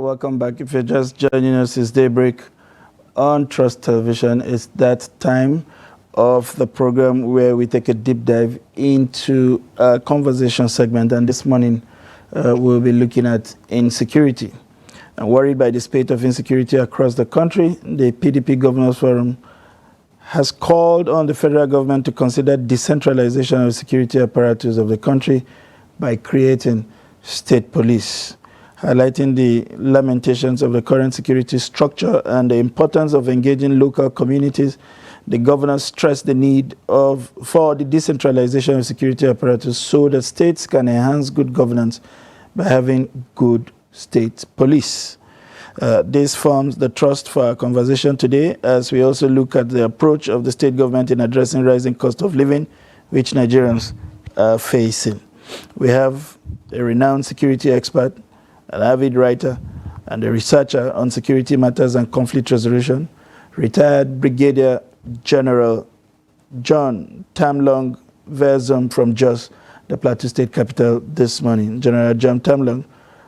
Welcome back. If you're just joining us, it's Daybreak on Trust Television. It's that time of the program where we take a deep dive into a conversation segment. And this morning, we'll be looking at insecurity. And worried by the state of insecurity across the country, the PDP Governors Forum has called on the federal government to consider decentralization of security apparatus of the country by creating state police. Highlighting the lamentations of the current security structure and the importance of engaging local communities, the governors stressed the need for the decentralization of security apparatus so that states can enhance good governance by having good state police. This forms the thrust for our conversation today, as we also look at the approach of the state government in addressing rising cost of living, which Nigerians are facing. We have a renowned security expert, an avid writer, and a researcher on security matters and conflict resolution, retired Brigadier General John Tamlong Verzum from Jos, the Plateau State capital, this morning. General John Tamlong,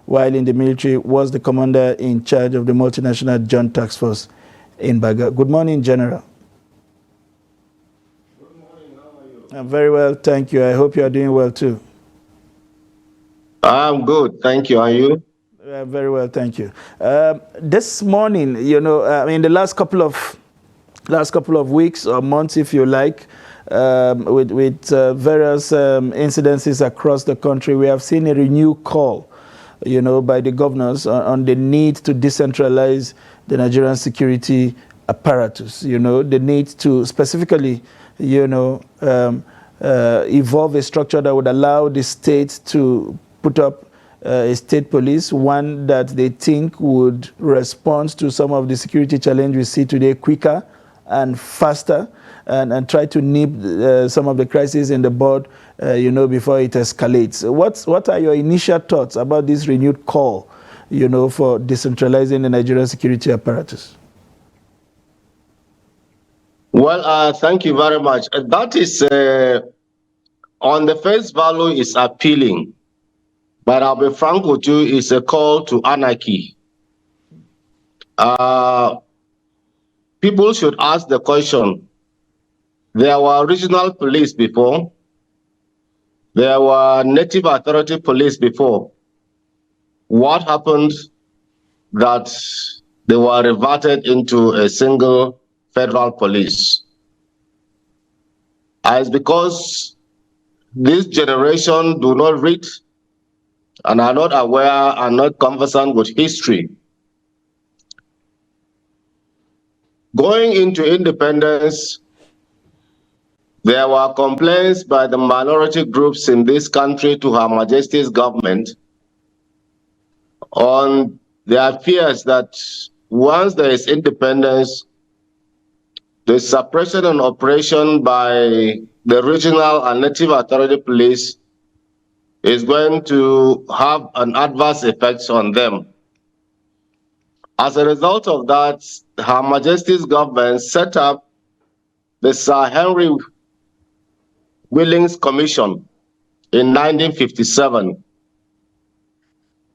while in the military, was the commander in charge of the multinational Joint Task Force in Baga. Good morning, General. Good morning. How are you? I'm very well, thank you. I hope you are doing well too. I'm good, thank you. Are you? Very well, thank you. This morning, the last couple of weeks or months, if you like, with various incidences across the country, we have seen a renewed call, by the governors on the need to decentralize the Nigerian security apparatus. The need to specifically, evolve a structure that would allow the state to put up a state police, one that they think would respond to some of the security challenge we see today quicker and faster, and try to nip some of the crises in the bud, before it escalates. What are your initial thoughts about this renewed call, for decentralizing the Nigerian security apparatus? Well, thank you very much. That is, on the face value, is appealing. But I'll be frank with you, it's a call to anarchy. People should ask the question, there were regional police before, there were native authority police before. What happened that they were reverted into a single federal police? It's because this generation do not read and are not aware and not conversant with history. Going into independence, there were complaints by the minority groups in this country to Her Majesty's government on their fears that once there is independence, the suppression and operation by the regional and native authority police is going to have an adverse effect on them. As a result of that, Her Majesty's government set up the Sir Henry Willings Commission in 1957.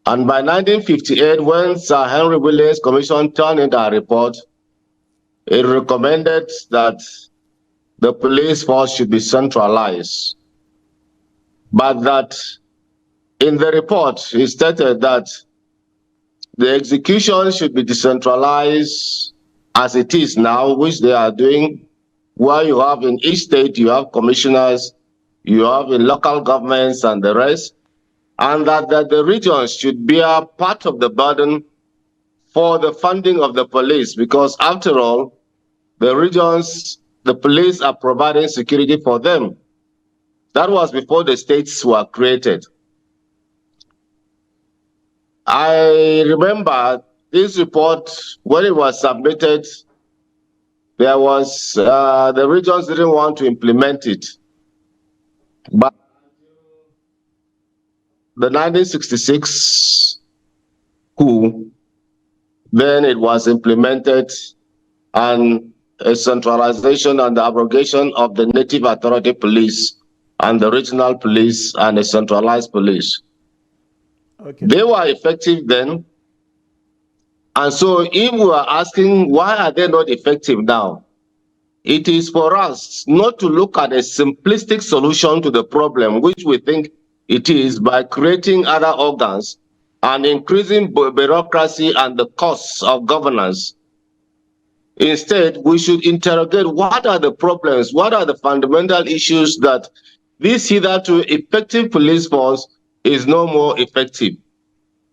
And by 1958, when Sir Henry Willings Commission turned in a report, it recommended that the police force should be centralized. But that in the report, it stated that the execution should be decentralized as it is now, which they are doing, where you have in each state, you have commissioners, you have in local governments and the rest, and that the regions should bear part of the burden for the funding of the police, because after all, the regions, the police are providing security for them. That was before the states were created. I remember this report, when it was submitted, there was, the regions didn't want to implement it. But the 1966 coup, then it was implemented, and a centralization and the abrogation of the native authority police and the regional police and a centralized police. Okay. They were effective then, And so if we are asking why are they not effective now, it is for us not to look at a simplistic solution to the problem, which we think it is, by creating other organs and increasing bureaucracy and the costs of governance. Instead, we should interrogate what are the problems, what are the fundamental issues that this hitherto effective police force is no more effective.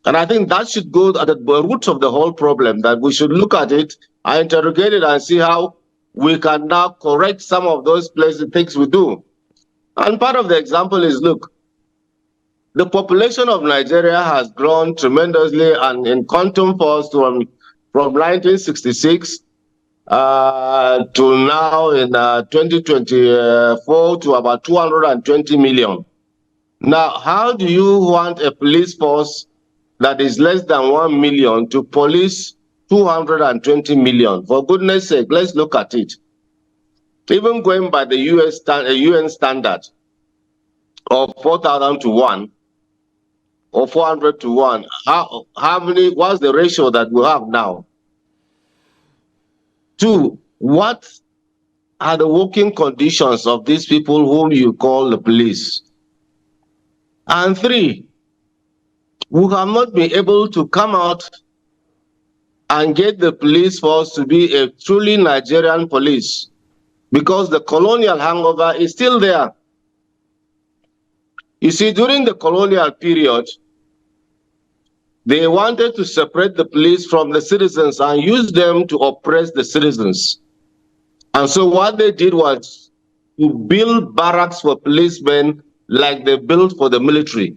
And I think that should go at the root of the whole problem, that we should look at it and interrogate it and see how we can now correct some of those places, things we do. And part of the example is, look, the population of Nigeria has grown tremendously and in quantum force from 1966 to now in 2024 to about 220 million. Now, how do you want a police force that is less than 1 million to police 220 million? For goodness sake, let's look at it. Even going by the UN standard of 4,000 to 1 or 400 to 1, what's the ratio that we have now? 2, what are the working conditions of these people whom you call the police? And 3, we have not been able to come out and get the police force to be a truly Nigerian police, because the colonial hangover is still there. You see, during the colonial period, they wanted to separate the police from the citizens and use them to oppress the citizens. And so what they did was to build barracks for policemen like they built for the military.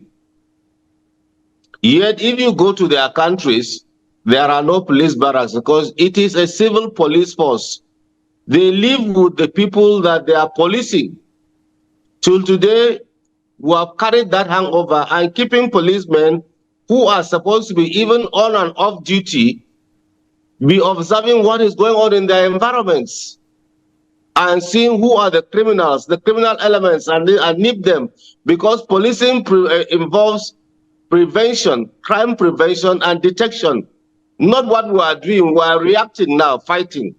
Yet if you go to their countries, there are no police barracks because it is a civil police force. They live with the people that they are policing. Till today, we have carried that hangover and keeping policemen who are supposed to be even on and off duty, be observing what is going on in their environments and seeing who are the criminals, the criminal elements, and nip them, because policing involves prevention, crime prevention and detection. Not what we are doing, we are reacting now, fighting.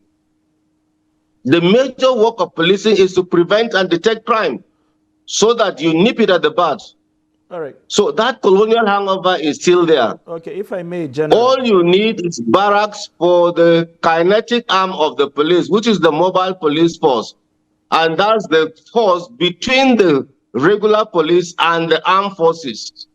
The major work of policing is to prevent and detect crime so that you nip it at the bud. All right. So that colonial hangover is still there. Okay, if I may, General. All you need is barracks for the kinetic arm of the police, which is the mobile police force. And that's the force between the regular police and the armed forces.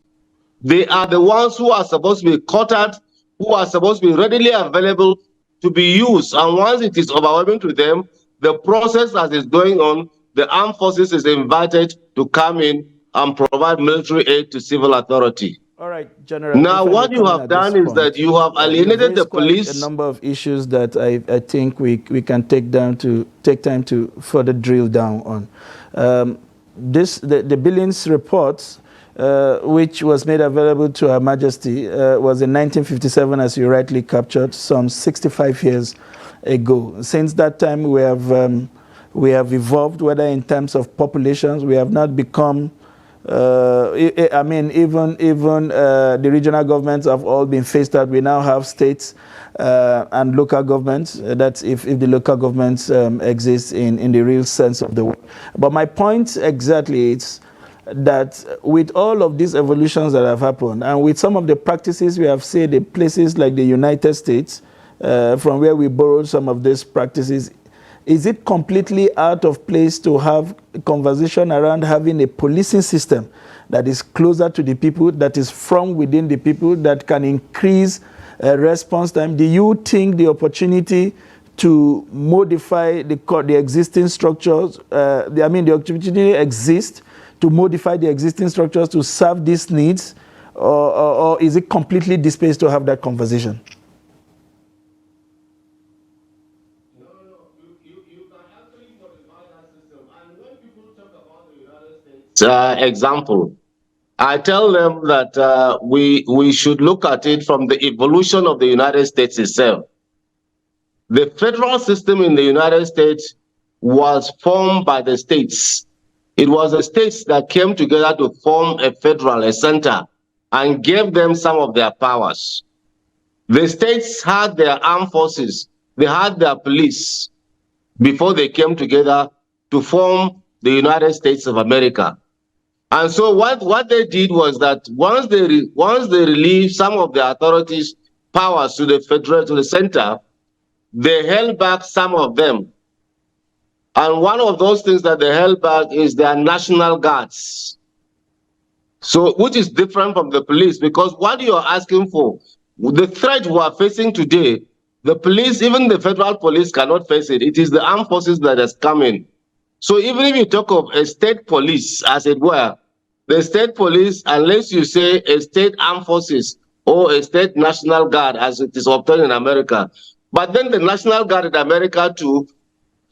They are the ones who are supposed to be quartered, who are supposed to be readily available to be used. And once it is overwhelming to them, the process as is going on, the armed forces is invited to come in and provide military aid to civil authority. All right, General. Now, what you have done is that you have alienated the police. A number of issues that I think we can take time to further drill down on. The Billings report, which was made available to Her Majesty, was in 1957, as you rightly captured, some 65 years ago. Since that time, we have evolved, whether in terms of populations, we have not become. I mean, even the regional governments have all been phased out. We now have states and local governments. That's if the local governments exist in the real sense of the word. But my point exactly is that with all of these evolutions that have happened, and with some of the practices we have seen in places like the United States, from where we borrowed some of these practices, is it completely out of place to have a conversation around having a policing system that is closer to the people, that is from within the people, that can increase response time? Do you think the opportunity to modify the existing structures, the opportunity exists to modify the existing structures to serve these needs, or is it completely displaced to have that conversation? Example, I tell them that we should look at it from the evolution of the United States itself. The federal system in the United States was formed by the states. It was the states that came together to form a center, and gave them some of their powers. The states had their armed forces, they had their police before they came together to form the United States of America. And so what they did was that once they relieved some of the authorities' powers to the center, they held back some of them. And one of those things that they held back is their national guards. So, which is different from the police, because what you are asking for, the threat we are facing today, the police, even the federal police cannot face it. It is the armed forces that has come in. So even if you talk of a state police, as it were, the state police, unless you say a state armed forces or a state national guard, as it is obtained in America, but then the national guard in America too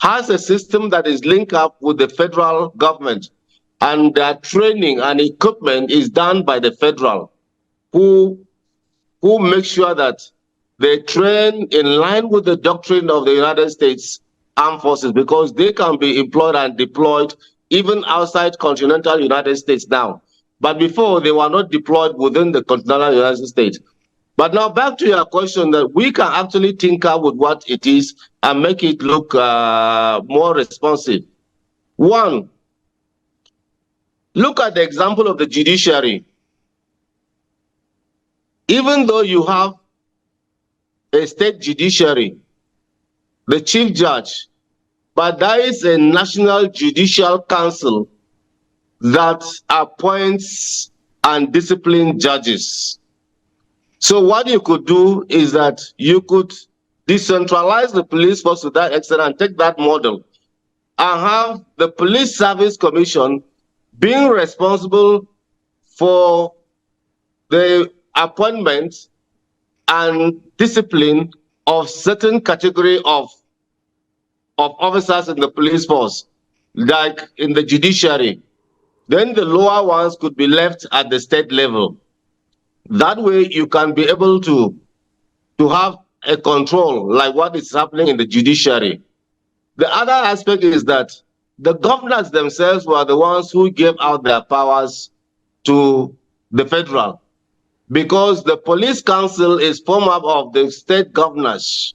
has a system that is linked up with the federal government, and their training and equipment is done by the federal, who make sure that they train in line with the doctrine of the United States Armed Forces, because they can be employed and deployed even outside continental United States now. But before, they were not deployed within the continental United States. But now back to your question, that we can actually tinker with what it is and make it look more responsive. One, look at the example of the judiciary. Even though you have a state judiciary, the chief judge, but there is a National Judicial Council that appoints and disciplines judges. So what you could do is that you could decentralize the police force to that extent and take that model and have the Police Service Commission being responsible for the appointment and discipline of certain category of officers in the police force, like in the judiciary. Then the lower ones could be left at the state level. That way you can be able to have a control like what is happening in the judiciary. The other aspect is that the governors themselves were the ones who gave out their powers to the federal, because the police council is formed up of the state governors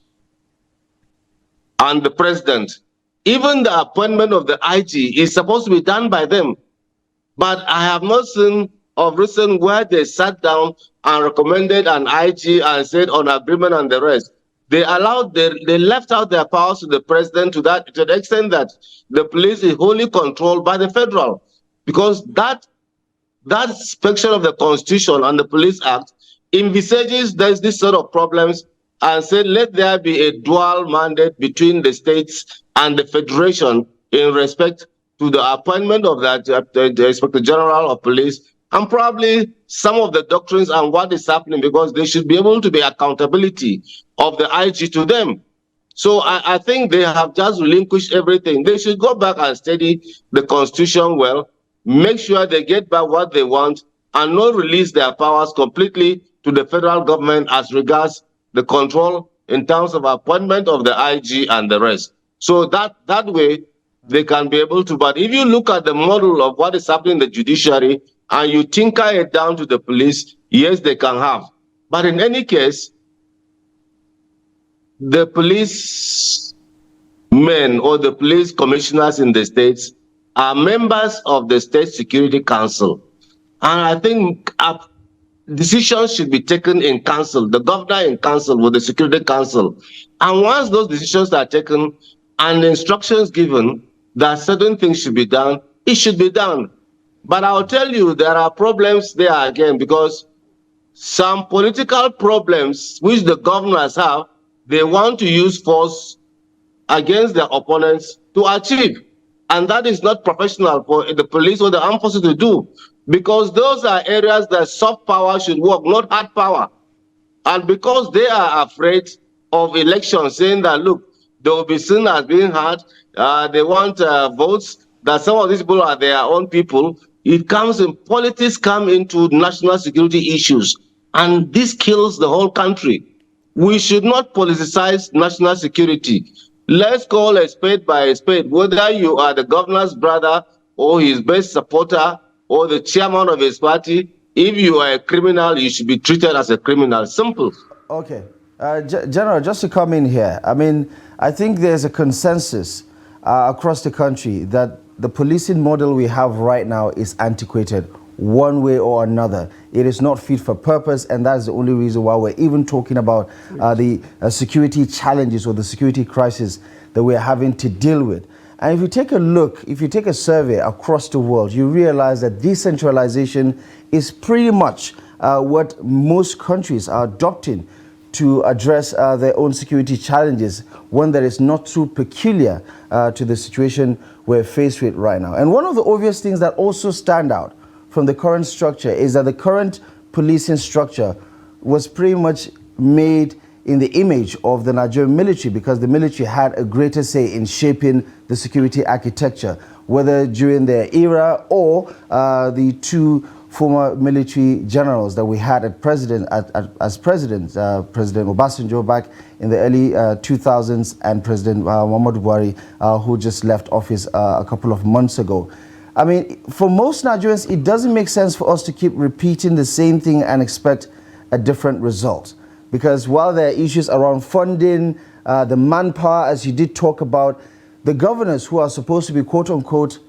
and the president. Even the appointment of the IG is supposed to be done by them. But I have not seen of recent where they sat down and recommended an IG and said on agreement and the rest. They left out their powers to the president to the extent that the police is wholly controlled by the federal, because that section of the Constitution and the Police Act envisages there's this sort of problems and said let there be a dual mandate between the states and the federation in respect to the appointment of the Inspector General of Police, and probably some of the doctrines and what is happening, because there should be able to be accountability of the IG to them. So I think they have just relinquished everything. They should go back and study the Constitution well, make sure they get back what they want, and not release their powers completely to the federal government as regards the control in terms of appointment of the IG and the rest. So that way they can be able to. But if you look at the model of what is happening in the judiciary and you tinker it down to the police, yes, they can have. But in any case, the police men or the police commissioners in the states are members of the State Security Council. And I think decisions should be taken in council, the governor in council with the Security Council. And once those decisions are taken and instructions given that certain things should be done, it should be done. But I'll tell you, there are problems there again, because some political problems which the governors have, they want to use force against their opponents to achieve. And that is not professional for the police or the armed forces to do, because those are areas that soft power should work, not hard power. And because they are afraid of elections, saying that, look, they will be seen as being hard, they want votes, that some of these people are their own people. It comes in, politics come into national security issues, and this kills the whole country. We should not politicize national security. Let's call a spade by a spade, whether you are the governor's brother or his best supporter or the chairman of his party. If you are a criminal, you should be treated as a criminal. Simple. Okay. General, just to come in here, I mean, I think there's a consensus across the country that the policing model we have right now is antiquated one way or another. It is not fit for purpose, and that's the only reason why we're even talking about the security challenges or the security crisis that we're having to deal with. And if you take a look, if you take a survey across the world, you realize that decentralization is pretty much what most countries are adopting to address their own security challenges, one that is not too peculiar to the situation we're faced with right now. And one of the obvious things that also stand out from the current structure is that the current policing structure was pretty much made in the image of the Nigerian military, because the military had a greater say in shaping the security architecture, whether during their era or the two former military generals that we had as presidents, President Obasanjo back in the early 2000s, and President Muhammadu Buhari, who just left office a couple of months ago. I mean, for most Nigerians, it doesn't make sense for us to keep repeating the same thing and expect a different result. Because while there are issues around funding, the manpower, as you did talk about, the governors who are supposed to be quote-unquote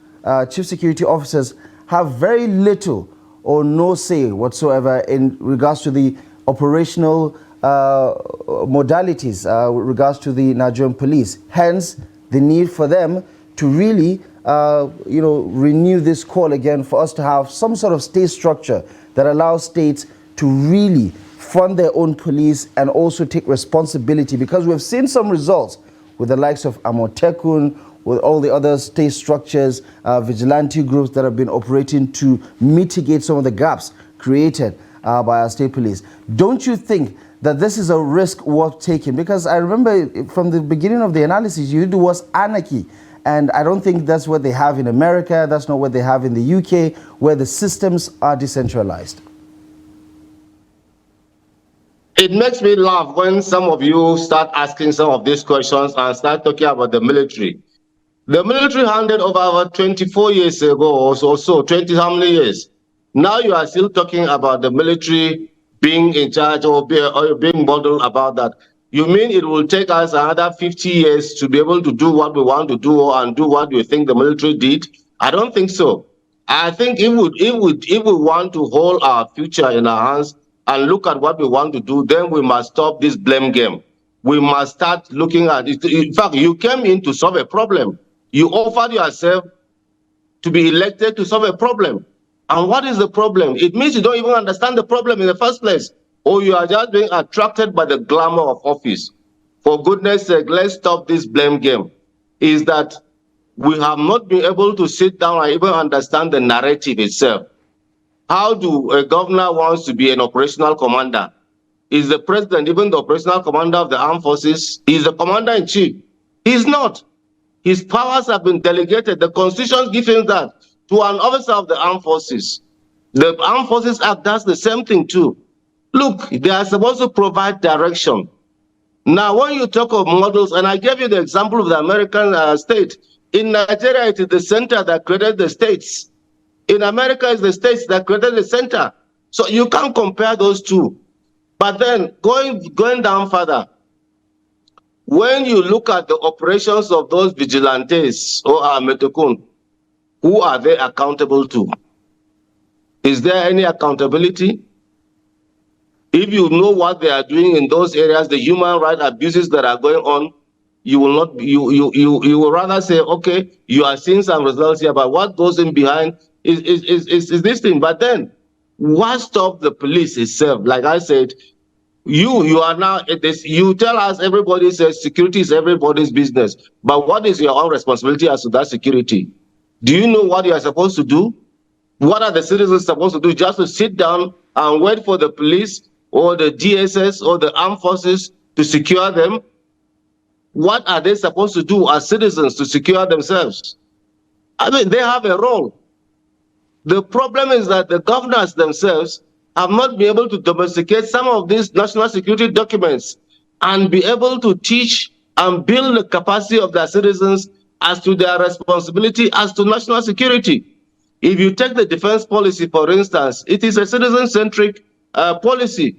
chief security officers have very little or no say whatsoever in regards to the operational modalities with regards to the Nigerian police. Hence, the need for them to really renew this call again for us to have some sort of state structure that allows states to really fund their own police and also take responsibility, because we've seen some results with the likes of Amotekun, with all the other state structures, vigilante groups that have been operating to mitigate some of the gaps created by our state police. Don't you think that this is a risk worth taking? Because I remember from the beginning of the analysis, you do was anarchy. And I don't think that's what they have in America. That's not what they have in the UK, where the systems are decentralized. It makes me laugh when some of you start asking some of these questions and start talking about the military. The military handed over 24 years ago or so, 20 how many years? Now you are still talking about the military being in charge or being modeled about that. You mean it will take us another 50 years to be able to do what we want to do and do what we think the military did? I don't think so. I think if we want to hold our future in our hands and look at what we want to do, then we must stop this blame game. We must start looking at it. In fact, you came in to solve a problem. You offered yourself to be elected to solve a problem. And what is the problem? It means you don't even understand the problem in the first place, or you are just being attracted by the glamour of office. For goodness sake, let's stop this blame game. Is that we have not been able to sit down and even understand the narrative itself. How do a governor wants to be an operational commander? Is the president even the operational commander of the armed forces? Is the commander-in-chief? He's not. His powers have been delegated. The Constitution gives him that to an officer of the armed forces. The Armed Forces Act does the same thing too. Look, they are supposed to provide direction. Now, when you talk of models, and I gave you the example of the American state, in Nigeria, it is the center that created the states. In America, it's the states that created the center. So you can't compare those two. But then, going down further, when you look at the operations of those vigilantes or Ametekun, who are they accountable to? Is there any accountability? If you know what they are doing in those areas, the human rights abuses that are going on, you will not. You will rather say, okay, you are seeing some results here, but what goes in behind is this thing. But then, what stops the police itself? Like I said, you are now this. You tell us everybody says security is everybody's business, but what is your own responsibility as to that security? Do you know what you are supposed to do? What are the citizens supposed to do? Just to sit down and wait for the police or the DSS or the armed forces to secure them? What are they supposed to do as citizens to secure themselves? I mean, they have a role. The problem is that the governors themselves have not been able to domesticate some of these national security documents and be able to teach and build the capacity of their citizens as to their responsibility as to national security. If you take the defense policy, for instance, it is a citizen-centric policy.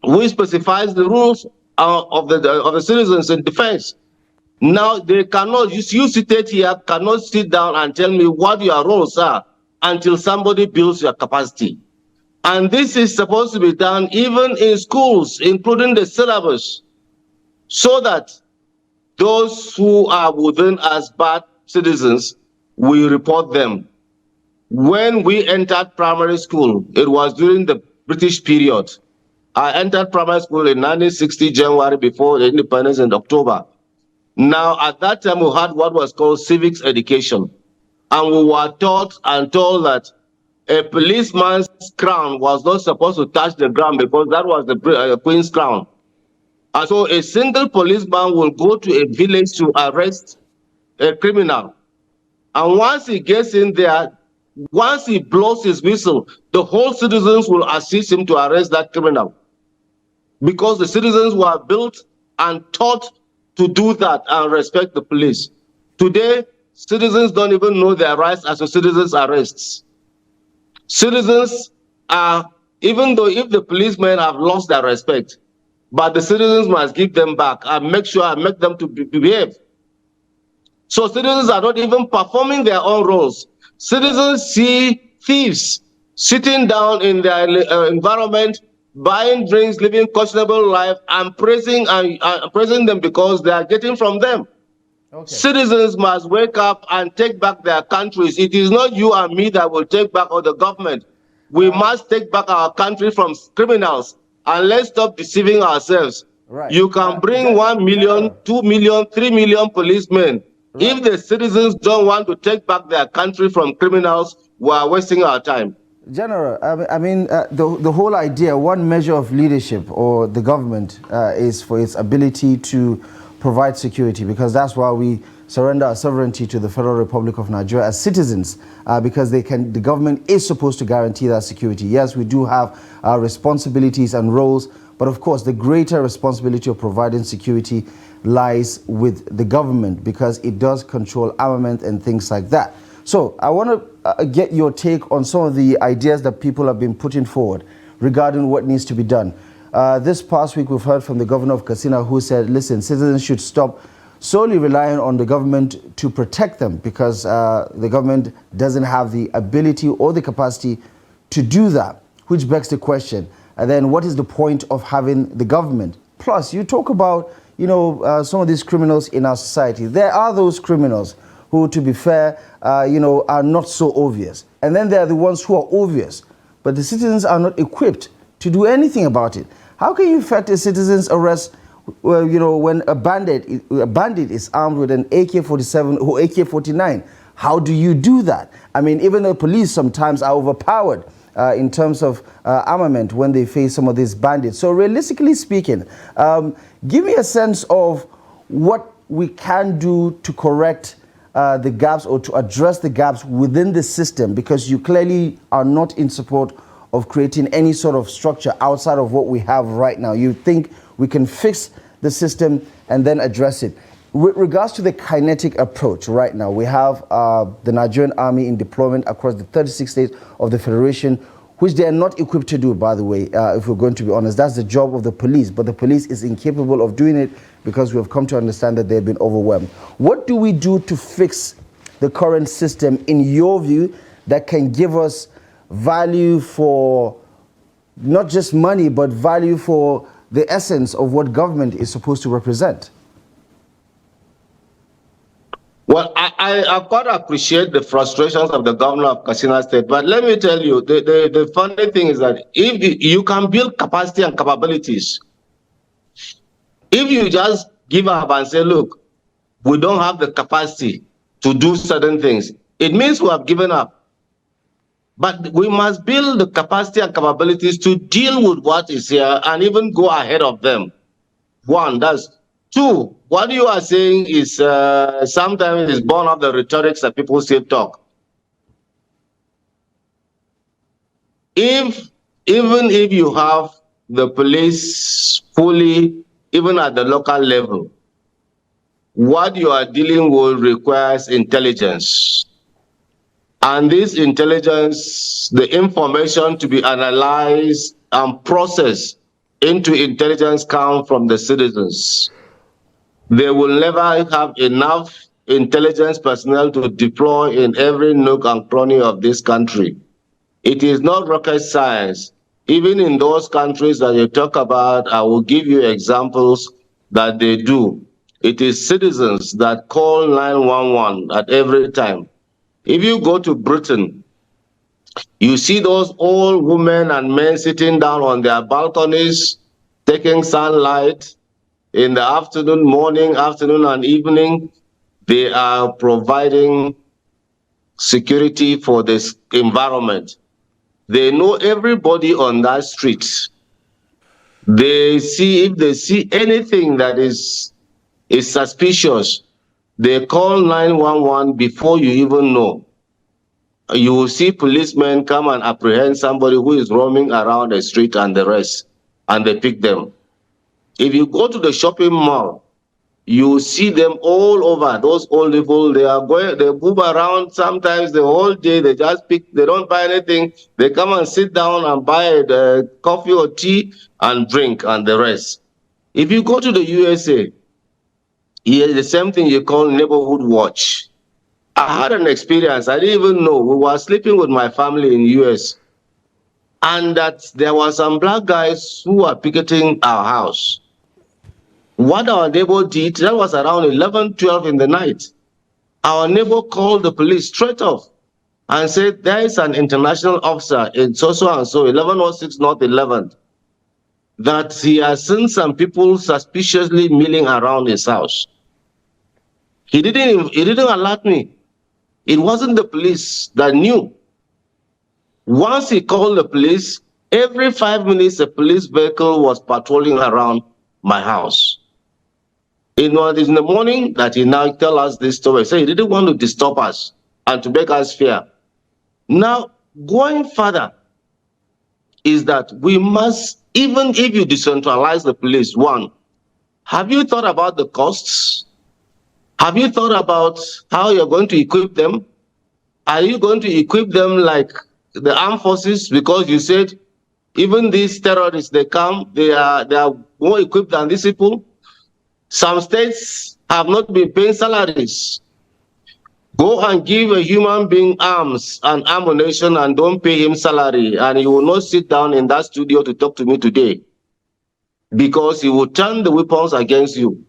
which specifies the rules of the citizens in defense. Now they cannot, you sit here, cannot sit down and tell me what your roles are until somebody builds your capacity. And this is supposed to be done even in schools, including the syllabus, so that those who are within as bad citizens, we report them. When we entered primary school, it was during the British period. I entered primary school in 1960, January, before the independence in October. Now, at that time, we had what was called civics education. And we were taught and told that a policeman's crown was not supposed to touch the ground because that was the Queen's crown. And so a single policeman will go to a village to arrest a criminal. And once he gets in there, once he blows his whistle, the whole citizens will assist him to arrest that criminal. Because the citizens were built and taught to do that and respect the police. Today, citizens don't even know their rights as a citizen's arrests. Citizens are, even though if the policemen have lost their respect, but the citizens must give them back and make sure and make them to behave. So citizens are not even performing their own roles. Citizens see thieves sitting down in their environment, buying drinks, living questionable life, and praising them because they are getting from them. Okay. Citizens must wake up and take back their countries. It is not you and me that will take back, or the government. We must take back our country from criminals, and let's stop deceiving ourselves. Right. You can bring 1 million, 2 million, 3 million policemen. Right. If the citizens don't want to take back their country from criminals, we are wasting our time. General, I mean, the whole idea, one measure of leadership or the government is for its ability to provide security, because that's why we surrender our sovereignty to the Federal Republic of Nigeria as citizens, because the government is supposed to guarantee that security. Yes, we do have our responsibilities and roles, but of course the greater responsibility of providing security lies with the government, because it does control armament and things like that. So I want to get your take on some of the ideas that people have been putting forward regarding what needs to be done. This past week, we've heard from the governor of Katsina, who said, listen, citizens should stop solely relying on the government to protect them, because the government doesn't have the ability or the capacity to do that, which begs the question, and then what is the point of having the government? Plus, you talk about, you know, some of these criminals in our society. There are those criminals who, to be fair, you know, are not so obvious. And then there are the ones who are obvious, but the citizens are not equipped to do anything about it. How can you effect a citizen's arrest, you know, when a bandit is armed with an AK-47 or AK-49? How do you do that? I mean, even the police sometimes are overpowered in terms of armament when they face some of these bandits. So realistically speaking, give me a sense of what we can do to correct the gaps or to address the gaps within the system, because you clearly are not in support of creating any sort of structure outside of what we have right now. You think we can fix the system and then address it. With regards to the kinetic approach right now, we have the Nigerian army in deployment across the 36 states of the Federation, which they are not equipped to do, by the way, if we're going to be honest. That's the job of the police, but the police is incapable of doing it because we have come to understand that they've been overwhelmed. What do we do to fix the current system, in your view, that can give us value for not just money, but value for the essence of what government is supposed to represent? Well, I quite appreciate the frustrations of the governor of Katsina State, but let me tell you, the funny thing is that if you can build capacity and capabilities, if you just give up and say, look, we don't have the capacity to do certain things, it means we have given up. But we must build the capacity and capabilities to deal with what is here and even go ahead of them. One, that's two. What you are saying is sometimes is born of the rhetorics that people still talk. Even if you have the police fully, even at the local level, what you are dealing with requires intelligence. And this intelligence, the information to be analyzed and processed into intelligence come from the citizens. They will never have enough intelligence personnel to deploy in every nook and cranny of this country. It is not rocket science. Even in those countries that you talk about, I will give you examples that they do. It is citizens that call 911 at every time. If you go to Britain, you see those old women and men sitting down on their balconies, taking sunlight in the afternoon, morning, afternoon, and evening. They are providing security for this environment. They know everybody on that street. They see, if they see anything that is suspicious, they call 911 before you even know. You will see policemen come and apprehend somebody who is roaming around the street and the rest, and they pick them. If you go to the shopping mall, you see them all over. Those old people, they move around sometimes the whole day. They just pick, they don't buy anything. They come and sit down and buy the coffee or tea and drink and the rest. If you go to the USA, yeah, the same thing you call neighborhood watch. I had an experience. I didn't even know. We were sleeping with my family in US, and that there were some black guys who were picketing our house. What our neighbor did, that was around 11, 12 in the night. Our neighbor called the police straight off and said, there is an international officer in so-so and so, 1106 North 11th, that he has seen some people suspiciously milling around his house. He didn't alert me. It wasn't the police that knew. Once he called the police, every 5 minutes a police vehicle was patrolling around my house. It was in the morning that he now tell us this story. So he didn't want to disturb us and to make us fear. Now, going further is that we must, even if you decentralize the police, one, have you thought about the costs? Have you thought about how you're going to equip them? Are you going to equip them like the armed forces? Because you said even these terrorists, they come, they are more equipped than these people. Some states have not been paying salaries. Go and give a human being arms and ammunition and don't pay him salary, and he will not sit down in that studio to talk to me today, because he will turn the weapons against you.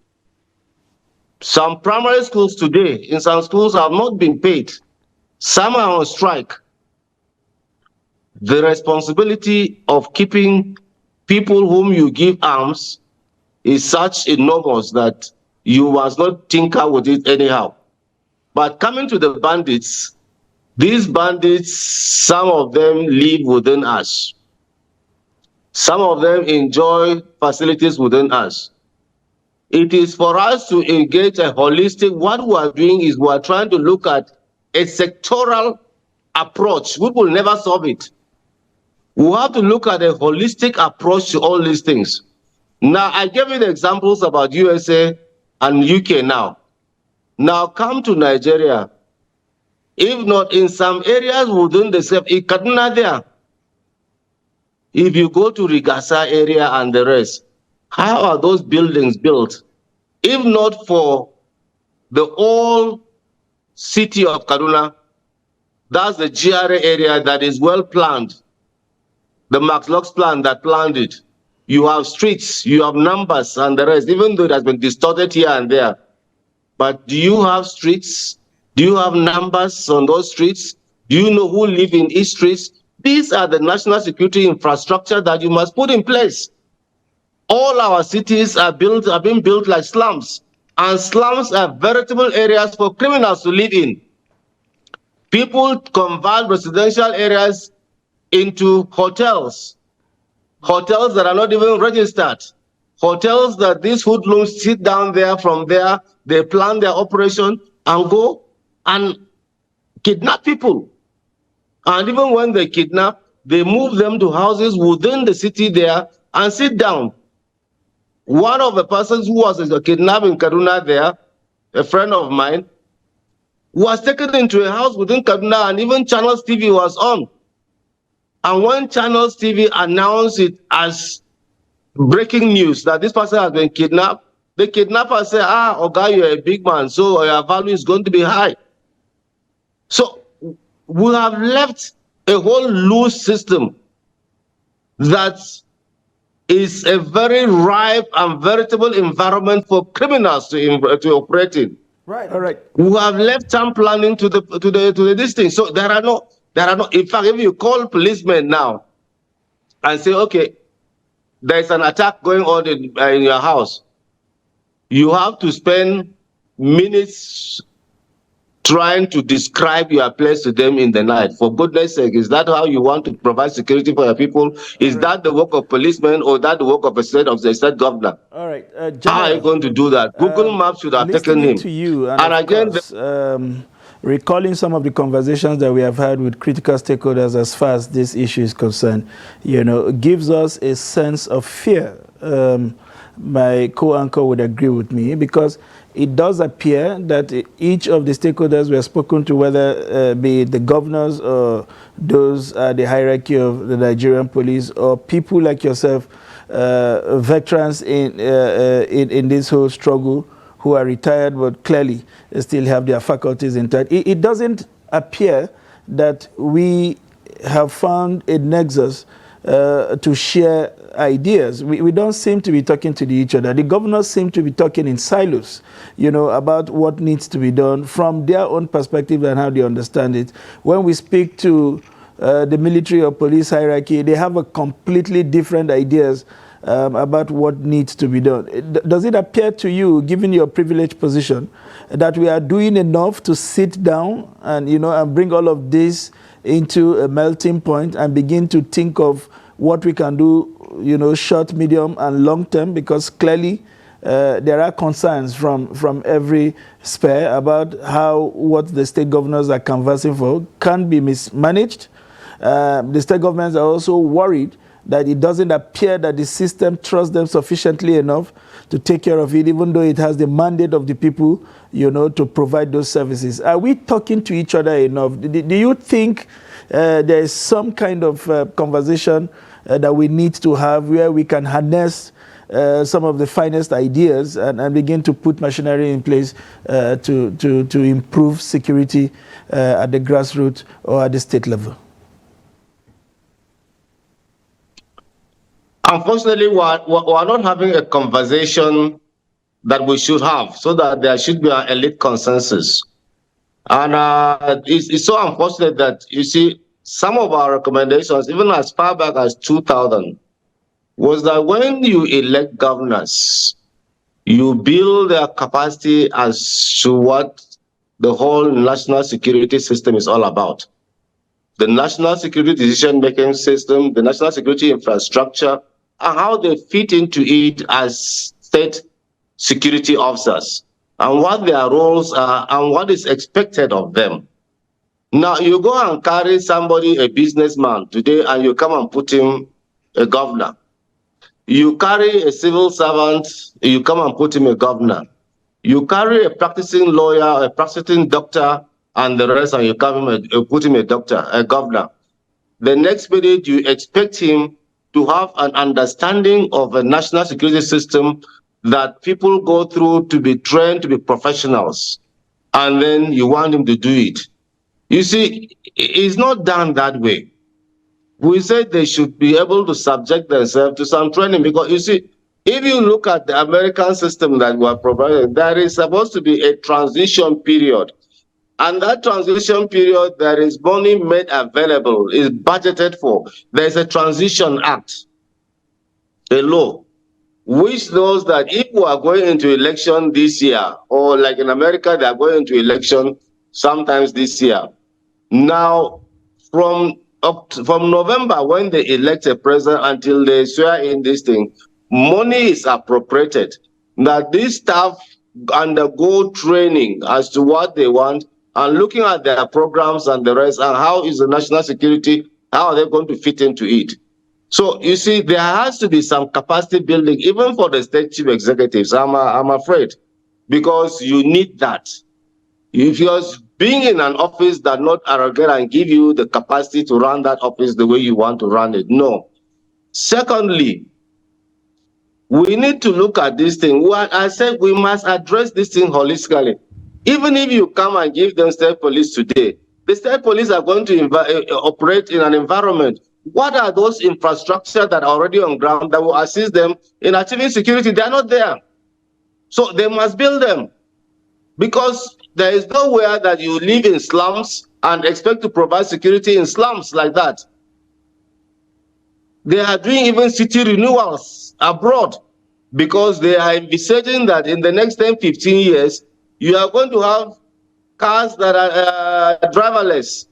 Some primary schools today, in some schools, have not been paid. Some are on strike. The responsibility of keeping people whom you give arms is such enormous that you must not tinker with it anyhow. But coming to the bandits, these bandits, some of them live within us. Some of them enjoy facilities within us. It is for us to engage a holistic, what we are doing is we are trying to look at a sectoral approach. We will never solve it. We have to look at a holistic approach to all these things. Now, I gave you the examples about USA and UK now. Now come to Nigeria. If not, in some areas within the same, in Kaduna there, if you go to Rigasa area and the rest, how are those buildings built? If not for the old city of Kaduna, that's the GRA area that is well planned. The Max Lux plan that planned it. You have streets, you have numbers and the rest, even though it has been distorted here and there. But do you have streets? Do you have numbers on those streets? Do you know who live in each street? These are the national security infrastructure that you must put in place. All our cities are being built like slums, and slums are veritable areas for criminals to live in. People convert residential areas into hotels. Hotels that are not even registered. Hotels that these hoodlums sit down there, from there, they plan their operation and go and kidnap people. And even when they kidnap, they move them to houses within the city there and sit down. One of the persons who was kidnapped in Kaduna there, a friend of mine, was taken into a house within Kaduna, and even Channels TV was on. And when Channels TV announced it as breaking news that this person has been kidnapped, the kidnapper say, Oga, you're a big man, so your value is going to be high. So we have left a whole loose system that is a very ripe and veritable environment for criminals to operate in. Right. All right. We have left town planning to the this thing. So there are no. In fact, if you call policemen now and say, okay, there is an attack going on in your house, you have to spend minutes trying to describe your place to them in the night. For goodness sake, is that how you want to provide security for your people? Is that the work of policemen, or that the work of the state governor? All right. How are you going to do that? Google Maps should have taken Listening him. to you, and, And of again, course, recalling some of the conversations that we have had with critical stakeholders as far as this issue is concerned, gives us a sense of fear. My co-anchor would agree with me, because it does appear that each of the stakeholders we have spoken to, whether be it the governors or those at the hierarchy of the Nigerian police, or people like yourself, veterans in this whole struggle, who are retired but clearly still have their faculties intact. It doesn't appear that we have found a nexus to share ideas. We don't seem to be talking to each other. The governors seem to be talking in silos, about what needs to be done from their own perspective and how they understand it. When we speak to the military or police hierarchy, they have a completely different ideas about what needs to be done. Does it appear to you, given your privileged position, that we are doing enough to sit down and and bring all of this into a melting point and begin to think of what we can do, short, medium, and long term? Because clearly there are concerns from every sphere about how what the state governors are canvassing for can be mismanaged. The state governments are also worried that it doesn't appear that the system trusts them sufficiently enough to take care of it, even though it has the mandate of the people, to provide those services. Are we talking to each other enough? Do you think there is some kind of conversation that we need to have where we can harness some of the finest ideas and begin to put machinery in place to improve security at the grassroots or at the state level? Unfortunately, we're not having a conversation that we should have, so that there should be an elite consensus. And it's so unfortunate that, you see, some of our recommendations, even as far back as 2000, was that when you elect governors, you build their capacity as to what the whole national security system is all about. The national security decision-making system, the national security infrastructure, and how they fit into it as state security officers, and what their roles are and what is expected of them. Now, you go and carry somebody, a businessman today, and you come and put him a governor. You carry a civil servant, you come and put him a governor. You carry a practicing lawyer, a practicing doctor, and the rest, and you put him a doctor, a governor. The next minute, you expect him to have an understanding of a national security system that people go through to be trained to be professionals, and then you want him to do it. You see, it's not done that way. We said they should be able to subject themselves to some training, because you see, if you look at the American system that we are providing, there is supposed to be a transition period. And that transition period, there is money made available, is budgeted for. There's a Transition Act, a law, which knows that if we are going into election this year, or like in America, they are going into election sometimes this year. Now, from November, when they elect a president, until they swear in this thing, money is appropriated. That these staff undergo training as to what they want, and looking at their programs and the rest, and how is the national security, how are they going to fit into it. So you see, there has to be some capacity building, even for the state chief executives, I'm afraid, because you need that. If you're being in an office that not arrogant and give you the capacity to run that office the way you want to run it, no. Secondly, We need to look at this thing. What I said, we must address this thing holistically. Even if you come and give them state police today, the state police are going to operate in an environment. What are those infrastructure that are already on ground that will assist them in achieving security? They are not there. So they must build them, because there is nowhere that you live in slums and expect to provide security in slums like that. They are doing even city renewals abroad, because they are envisaging that in the next 10, 15 years, you are going to have cars that are driverless,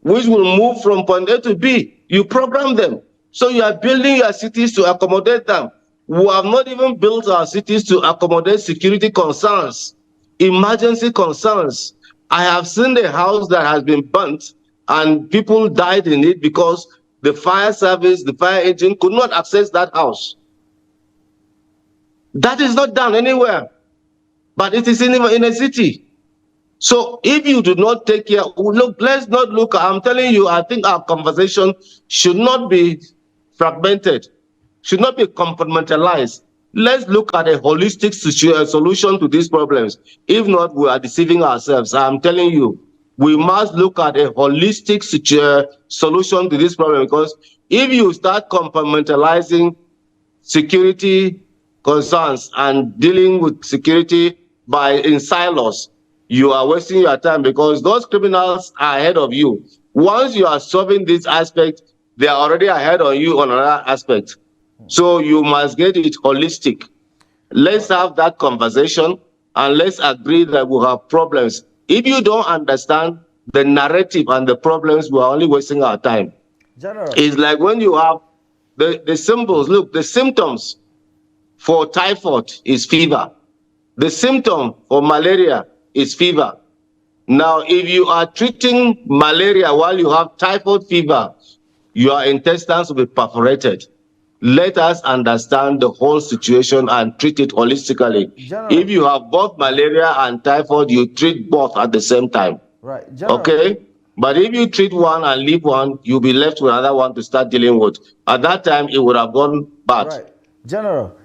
which will move from point A to B. You program them. So you are building your cities to accommodate them. We have not even built our cities to accommodate security concerns, emergency concerns. I have seen a house that has been burnt and people died in it because the fire service, the fire engine could not access that house. That is not done anywhere, but it is in a city. So if you do not take care, look, let's not look, I'm telling you, I think our conversation should not be fragmented, should not be compartmentalized. Let's look at a holistic solution to these problems. If not, we are deceiving ourselves. I'm telling you, we must look at a holistic solution to this problem, because if you start compartmentalizing security concerns and dealing with security in silos, you are wasting your time, because those criminals are ahead of you. Once you are solving this aspect, they are already ahead of you on another aspect. So you must get it holistic. Let's have that conversation and let's agree that we have problems. If you don't understand the narrative and the problems, we are only wasting our time. General. It's like when you have the symbols, look, the symptoms for typhoid is fever. The symptom for malaria is fever. Now, if you are treating malaria while you have typhoid fever, your intestines will be perforated. Let us understand the whole situation and treat it holistically. General. If you have both malaria and typhoid, you treat both at the same time. Right. General. Okay? But if you treat one and leave one, you'll be left with another one to start dealing with. At that time, it would have gone bad. Right. General,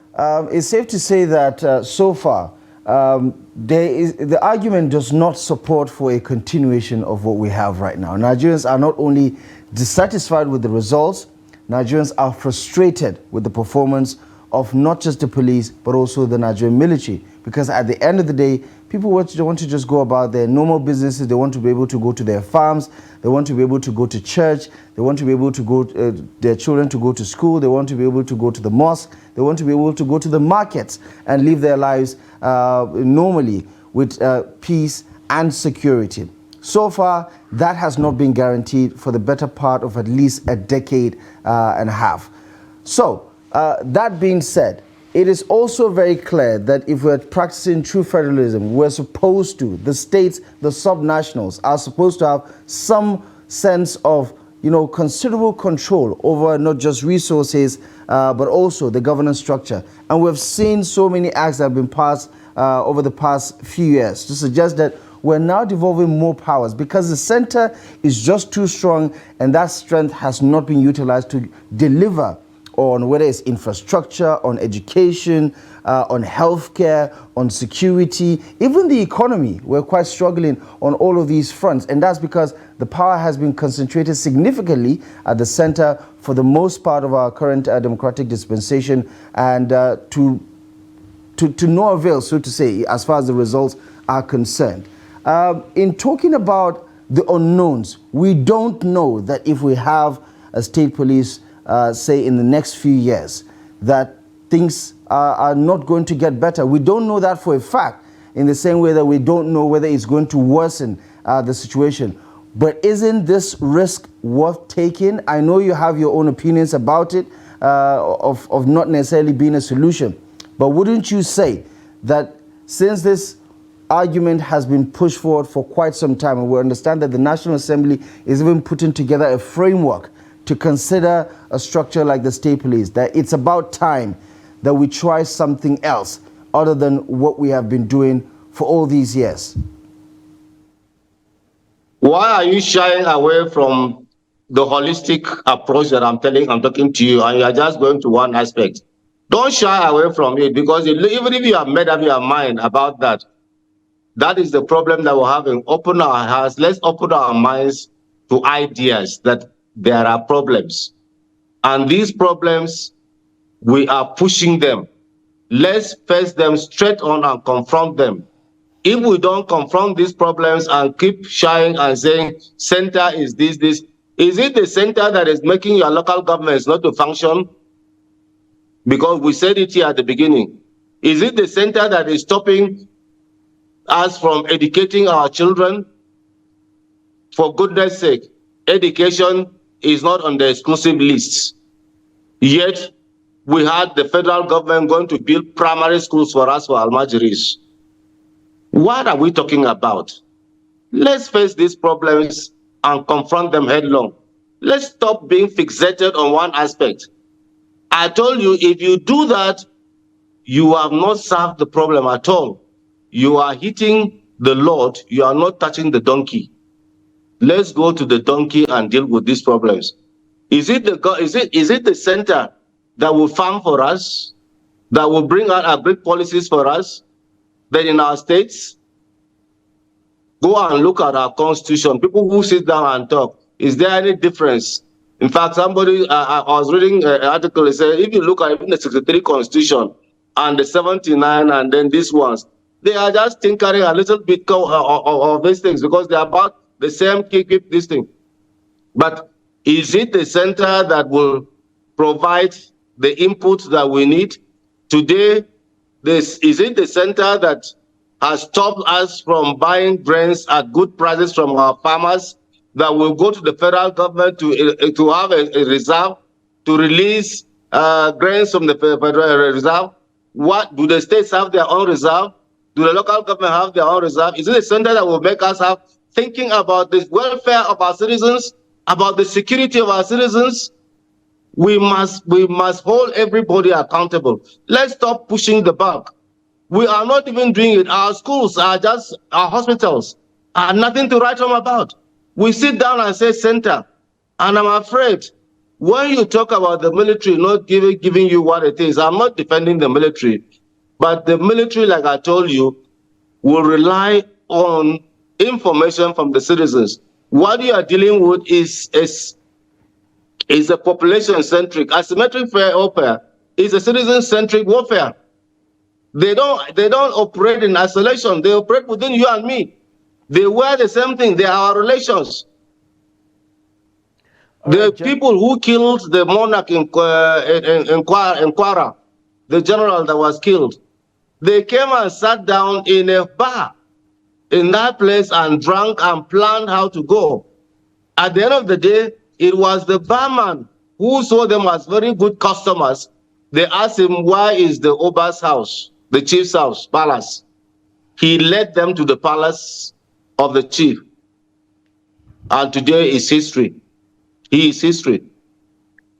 it's safe to say that so far, the argument does not support for a continuation of what we have right now. Nigerians are not only dissatisfied with the results, Nigerians are frustrated with the performance of not just the police, but also the Nigerian military. Because at the end of the day, people want to just go about their normal businesses. They want to be able to go to their farms. They want to be able to go to church. They want to be able to go, their children to go to school. They want to be able to go to the mosque. They want to be able to go to the markets and live their lives normally with peace and security. So far, that has not been guaranteed for the better part of at least a decade and a half. So, that being said, it is also very clear that if we're practicing true federalism, we're supposed to, the states, the subnationals, are supposed to have some sense of, considerable control over not just resources, but also the governance structure. And we've seen so many acts that have been passed over the past few years to suggest that we're now devolving more powers because the center is just too strong, and that strength has not been utilized to deliver on whether it's infrastructure, on education, on healthcare, on security, even the economy. We're quite struggling on all of these fronts, and that's because the power has been concentrated significantly at the center for the most part of our current democratic dispensation, and to no avail, so to say, as far as the results are concerned. In talking about the unknowns, we don't know that if we have a state police, say in the next few years, that things are not going to get better. We don't know that for a fact, in the same way that we don't know whether it's going to worsen the situation. But isn't this risk worth taking? I know you have your own opinions about it, of not necessarily being a solution. But wouldn't you say that since this argument has been pushed forward for quite some time, and we understand that the National Assembly is even putting together a framework to consider a structure like the state police, that it's about time that we try something else other than what we have been doing for all these years? Why are you shying away from the holistic approach that I'm talking to you, and you are just going to one aspect? Don't shy away from it, because even if you have made up your mind about that, that is the problem that we're having. Open our hearts. Let's open our minds to ideas that there are problems. And these problems, we are pushing them. Let's face them straight on and confront them. If we don't confront these problems and keep shying and saying center is this, is it the center that is making your local governments not to function? Because we said it here at the beginning. Is it the center that is stopping us from educating our children? For goodness sake, education is not on the exclusive lists. Yet, we had the federal government going to build primary schools for us for Almajiris. What are we talking about? Let's face these problems and confront them headlong. Let's stop being fixated on one aspect. I told you, if you do that, you have not solved the problem at all. You are hitting the Lord, you are not touching the donkey. Let's go to the donkey and deal with these problems. Is it the center that will farm for us, that will bring out our great policies for us? Then in our states, go and look at our constitution. People who sit down and talk, is there any difference? In fact, somebody, I was reading an article, it said, if you look at even the 63 constitution and the 79 and then these ones, they are just tinkering a little bit of these things, because they are about the same keep this thing. But is it the center that will provide the input that we need? Today, is it the center that has stopped us from buying grains at good prices from our farmers, that will go to the federal government to have a reserve, to release grains from the federal reserve? What do the states have their own reserve? Do the local government have their own reserve? Is it a center that will make us have thinking about the welfare of our citizens, about the security of our citizens? We must hold everybody accountable. Let's stop pushing the buck. We are not even doing it. Our schools are just, our hospitals are nothing to write home about. We sit down and say center. And I'm afraid when you talk about the military not giving you what it is, I'm not defending the military, but the military, like I told you, will rely on information from the citizens. What you are dealing with is a population-centric. Asymmetric warfare is a citizen-centric warfare. They don't operate in isolation. They operate within you and me. They wear the same thing. They are our relations. The people who killed the monarch in Kwara, the general that was killed, they came and sat down in a bar in that place and drank and planned how to go. At the end of the day, it was the barman who saw them as very good customers. They asked him, why is the Oba's house, the chief's house, palace? He led them to the palace of the chief. And today is history. He is history.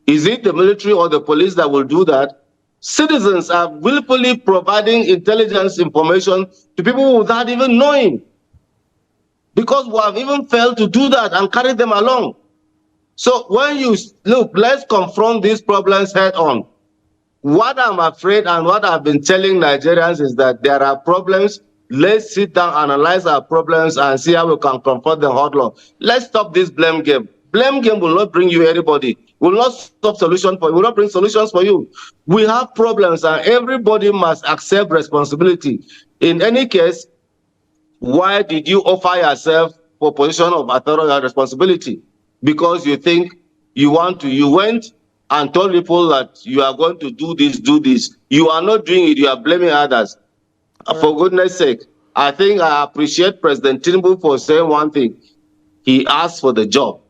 Is it the military or the police that will do that? Citizens are willfully providing intelligence information to people without even knowing, because we have even failed to do that and carry them along. So when you look, let's confront these problems head on. What I'm afraid and what I've been telling Nigerians is that there are problems. Let's sit down, analyze our problems, and see how we can confront them head on. Let's stop this blame game. Blame game will not bring you anybody. Will not stop solution for you. Will not bring solutions for you. We have problems, and everybody must accept responsibility. In any case, why did you offer yourself for position of authority and responsibility? Because you think you want to. You went and told people that you are going to do this, do this. You are not doing it. You are blaming others. For goodness sake, I think I appreciate President Tinubu for saying one thing. He asked for the job.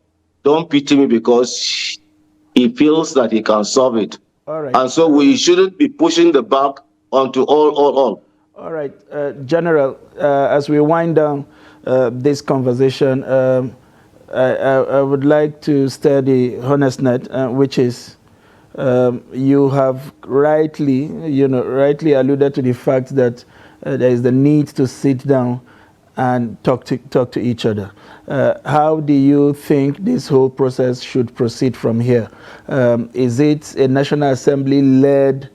Don't pity me because he feels that he can solve it. All right. And so we shouldn't be pushing the buck onto all. All right, General, as we wind down this conversation, I would like to stir the honest net, which is you have rightly alluded to the fact that there is the need to sit down and talk to each other. How do you think this whole process should proceed from here? Is it a National Assembly-led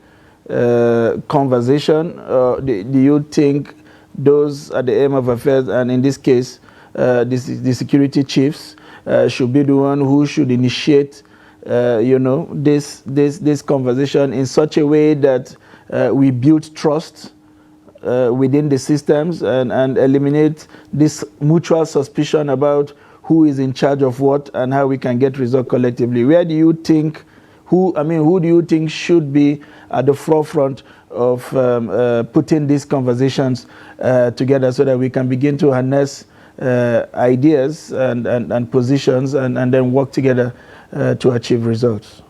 conversation? Do you think those are the aim of affairs, and in this case, the security chiefs should be the one who should initiate, this conversation in such a way that we build trust within the systems and eliminate this mutual suspicion about who is in charge of what and how we can get results collectively? Where do you think, who do you think should be at the forefront of putting these conversations together so that we can begin to harness ideas and positions and then work together to achieve results?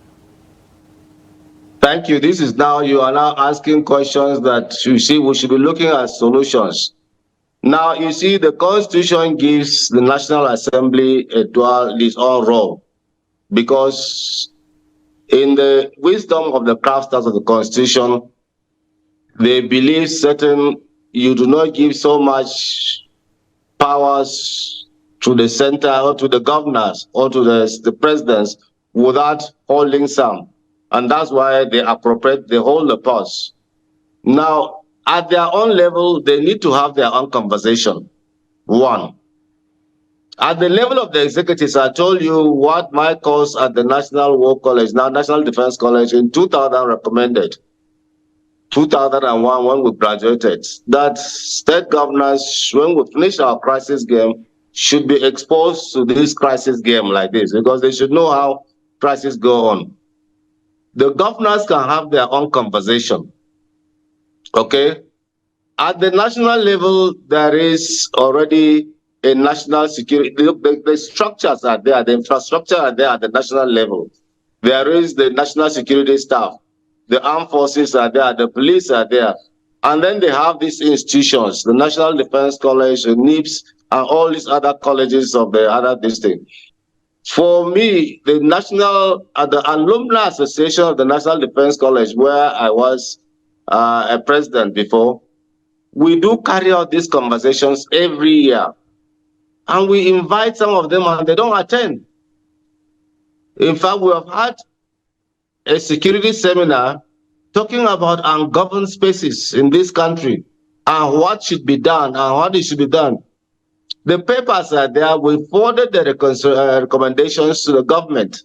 Thank you. This is now, you are now asking questions that you see we should be looking at solutions. Now, you see, the Constitution gives the National Assembly its own role, because in the wisdom of the crafters of the Constitution, they believe you do not give so much powers to the center or to the governors or to the presidents without holding some. And that's why they hold the purse. Now, at their own level, they need to have their own conversation. One. At the level of the executives, I told you what my course at the National War College, now National Defense College, in 2000 recommended. 2001, when we graduated, that state governors, when we finish our crisis game, should be exposed to this crisis game like this, because they should know how crises go on. The governors can have their own conversation, okay? At the national level, there is already a national security. The structures are there, the infrastructure are there at the national level. There is the national security staff, the armed forces are there, the police are there. And then they have these institutions, the National Defense College, the NIPS, and all these other colleges of the other district. For me, the Alumni Association of the National Defense College, where I was a president before, we do carry out these conversations every year. And we invite some of them and they don't attend. In fact, we have had a security seminar talking about ungoverned spaces in this country and what should be done and what it should be done. The papers are there. We forwarded the recommendations to the government,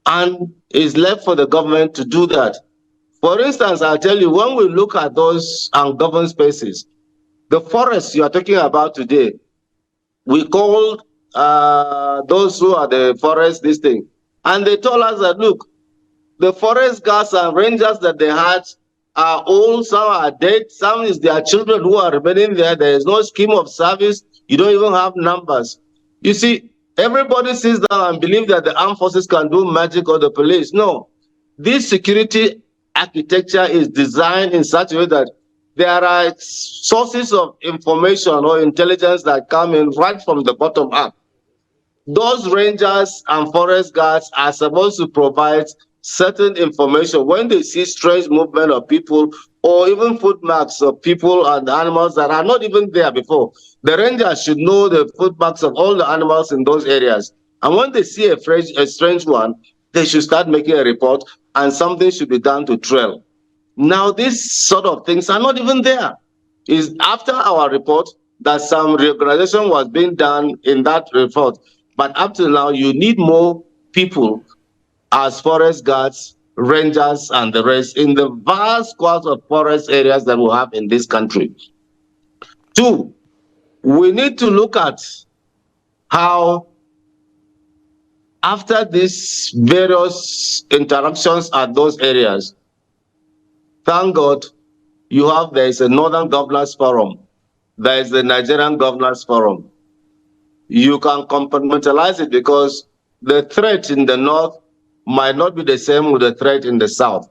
and it's left for the government to do that. For instance, I'll tell you, when we look at those ungoverned spaces, the forests you are talking about today, we called those who are the forest this thing, and they told us that, look, the forest guards and rangers that they had are old, some are dead, some is their children who are remaining there. There is no scheme of service. You don't even have numbers. You see, everybody sits down and believes that the armed forces can do magic or the police. No. This security architecture is designed in such a way that there are sources of information or intelligence that come in right from the bottom up. Those rangers and forest guards are supposed to provide certain information when they see strange movement of people or even footmarks of people and animals that are not even there before. The rangers should know the footmarks of all the animals in those areas. And when they see a strange one, they should start making a report and something should be done to trail. Now, these sort of things are not even there. It's after our report that some reorganization was being done in that report. But up to now, you need more people as forest guards, rangers, and the rest in the vast swath of forest areas that we have in this country. Two, we need to look at how, after these various interactions at those areas, thank God, there is a Northern Governors Forum, there is the Nigerian Governors Forum. You can compartmentalize it because the threat in the north might not be the same with the threat in the south.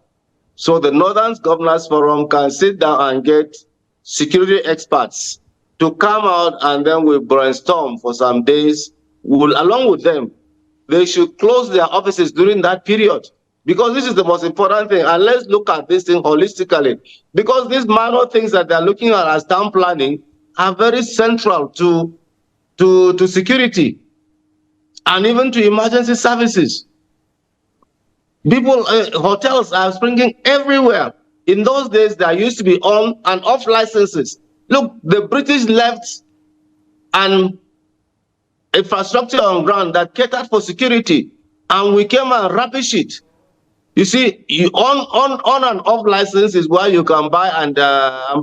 So the Northern Governors Forum can sit down and get security experts to come out, and then we brainstorm for some days. Along with them, they should close their offices during that period, because this is the most important thing. And let's look at this thing holistically, because these minor things that they're looking at as town planning are very central to security and even to emergency services. People, hotels are springing everywhere. In those days, there used to be on and off licenses. Look, the British left an infrastructure on ground that catered for security, and we came and rubbish it. You see, on and off license is where you can buy and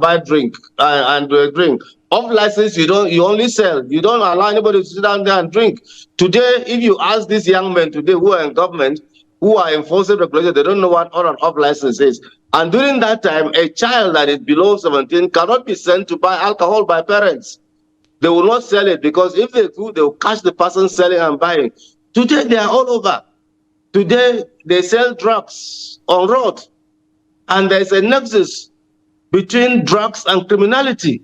buy drink and drink. Off license, you only sell. You don't allow anybody to sit down there and drink. Today, if you ask these young men today who are in government, who are enforcing regulation, they don't know what on and off license is. And during that time, a child that is below 17 cannot be sent to buy alcohol by parents. They will not sell it, because if they do, they will catch the person selling and buying. Today, they are all over. Today, they sell drugs on road, and there's a nexus between drugs and criminality.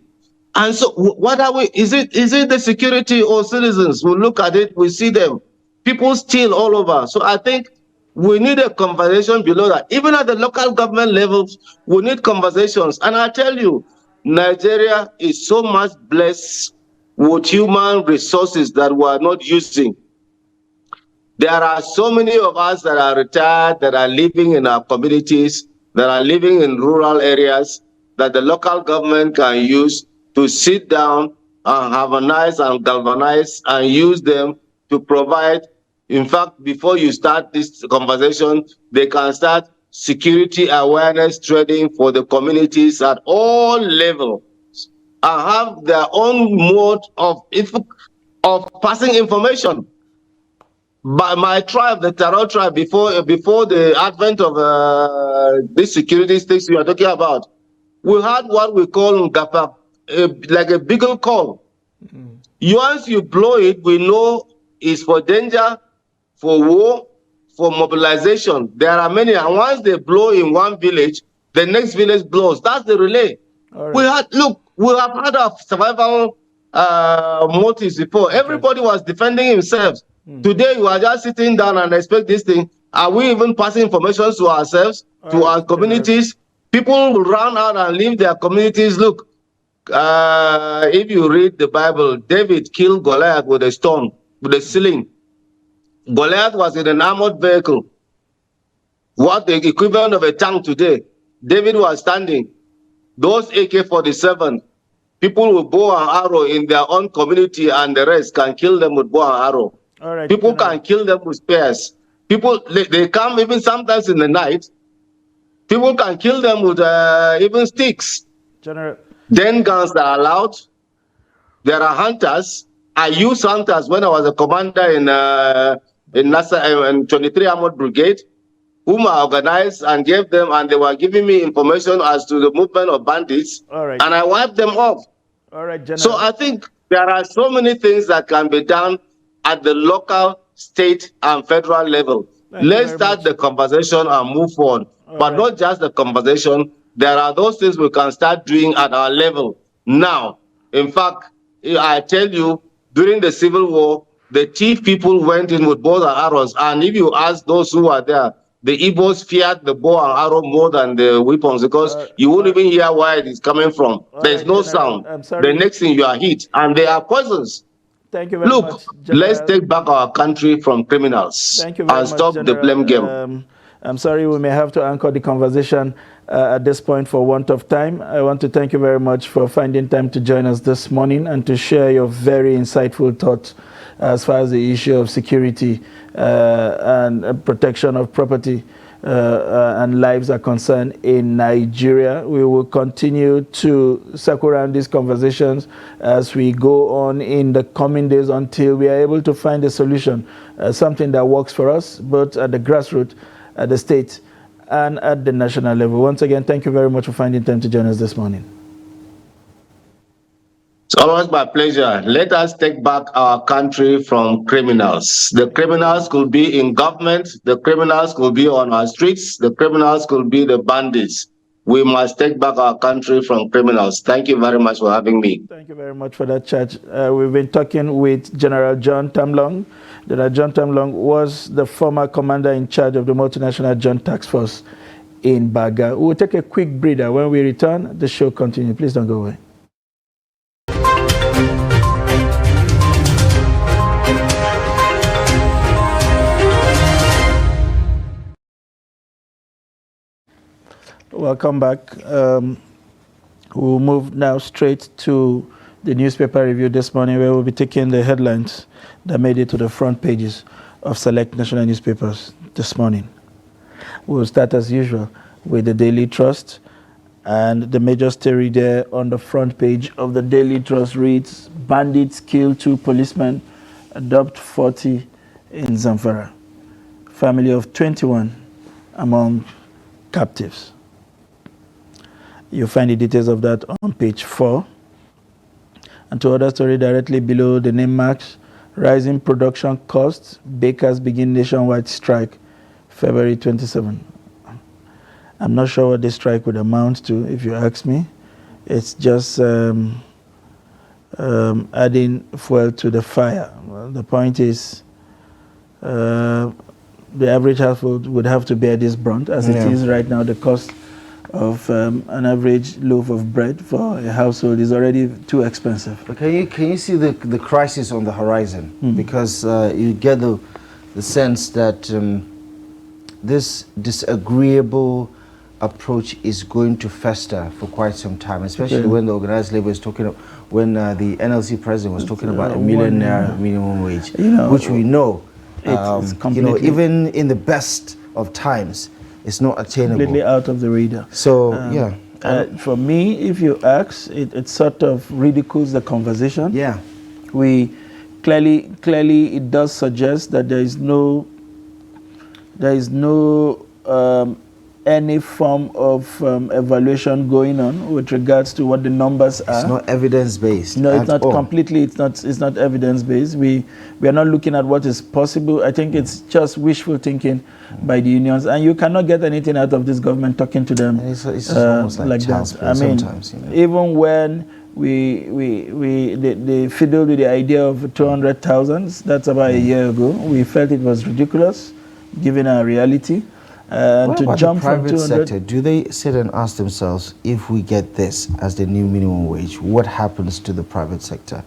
And so what are we, is it the security or citizens? We look at it, we see them. People steal all over. So I think we need a conversation below that. Even at the local government levels, we need conversations. And I tell you, Nigeria is so much blessed with human resources that we are not using. There are so many of us that are retired, that are living in our communities, that are living in rural areas, that the local government can use to sit down and harmonize and galvanize and use them to provide. In fact, before you start this conversation, they can start security awareness training for the communities at all levels and have their own mode of passing information. By my tribe, the Taro tribe, before the advent of these security stakes we are talking about, we had what we call Ngapa, like a beagle call. Once you blow it, we know it's for danger, for war, for mobilization. There are many, and once they blow in one village, the next village blows. That's the relay. Right. We have had our survival motives before. Okay. Everybody was defending himself. Today, you are just sitting down and expect this thing. Are we even passing information to ourselves, to our communities? People will run out and leave their communities. Look, if you read the Bible, David killed Goliath with a stone, with a ceiling. Goliath was in an armored vehicle. What the equivalent of a tank today. David was standing. Those AK-47, people with bow and arrow in their own community and the rest can kill them with bow and arrow. All right, people can kill them with spears. People, they come even sometimes in the night. People can kill them with even sticks. General. Then guns are allowed. There are hunters. I used hunters when I was a commander in NASA and 23 Armored Brigade, whom I organized and gave them, and they were giving me information as to the movement of bandits. All right. And I wiped them off. All right, General. So I think there are so many things that can be done at the local, state, and federal level. Let's start the conversation and move on. But not just the conversation. There are those things we can start doing at our level now. In fact, I tell you, during the Civil War, the chief people went in with bows and arrows. And if you ask those who are there, the Igbos feared the bow and arrow more than the weapons, because you won't even hear where it is coming from. There's no sound. The next thing you are hit, and they are poisons. Thank you very much. Look, let's take back our country from criminals. Thank you very much, and stop the blame game. I'm sorry, we may have to anchor the conversation at this point for want of time. I want to thank you very much for finding time to join us this morning and to share your very insightful thoughts as far as the issue of security and protection of property and lives are concerned in Nigeria. We will continue to circle around these conversations as we go on in the coming days until we are able to find a solution, something that works for us, both at the grassroots, at the state, and at the national level. Once again, thank you very much for finding time to join us this morning. It's always my pleasure. Let us take back our country from criminals. The criminals could be in government. The criminals could be on our streets. The criminals could be the bandits. We must take back our country from criminals. Thank you very much for having me. Thank you very much for that, Church. We've been talking with General John Tamlong. General John Tamlong was the former commander in charge of the multinational Joint Task Force in Baga. We'll take a quick breather. When we return, the show continues. Please don't go away. welcome back. We'll move now straight to the newspaper review this morning, where we'll be taking the headlines that made it to the front pages of select national newspapers this morning. We'll start as usual with the Daily Trust, and the major story there on the front page of the Daily Trust reads, bandits kill 2 policemen, adopt 40 in Zamfara. Family of 21 among captives. You'll find the details of that on page 4. And to other story directly below the name marks, rising production costs, bakers begin nationwide strike, February 27. I'm not sure what this strike would amount to, if you ask me. It's just adding fuel to the fire. Well, the point is, the average household would have to bear this brunt. As it is right now, the cost of an average loaf of bread for a household is already too expensive. But can you see the crisis on the horizon? Because you get the sense that this disagreeable approach is going to fester for quite some time, especially when the organized labor is talking, when the NLC president was talking about a $1 million minimum wage, which we know, even in the best of times, it's not attainable. Completely out of the radar. So, for me, if you ask, it sort of ridicules the conversation. Yeah. We clearly it does suggest that there is no any form of evaluation going on with regards to what the numbers are. It's not evidence-based. No, it's not completely. It's not evidence-based. We are not looking at what is possible. I think it's just wishful thinking by the unions, and you cannot get anything out of this government talking to them. It's almost like child's play sometimes. Even when they fiddled with the idea of 200,000, that's about a year ago. We felt it was ridiculous, given our reality. What to about jump the private from 200, sector? Do they sit and ask themselves, if we get this as the new minimum wage, what happens to the private sector?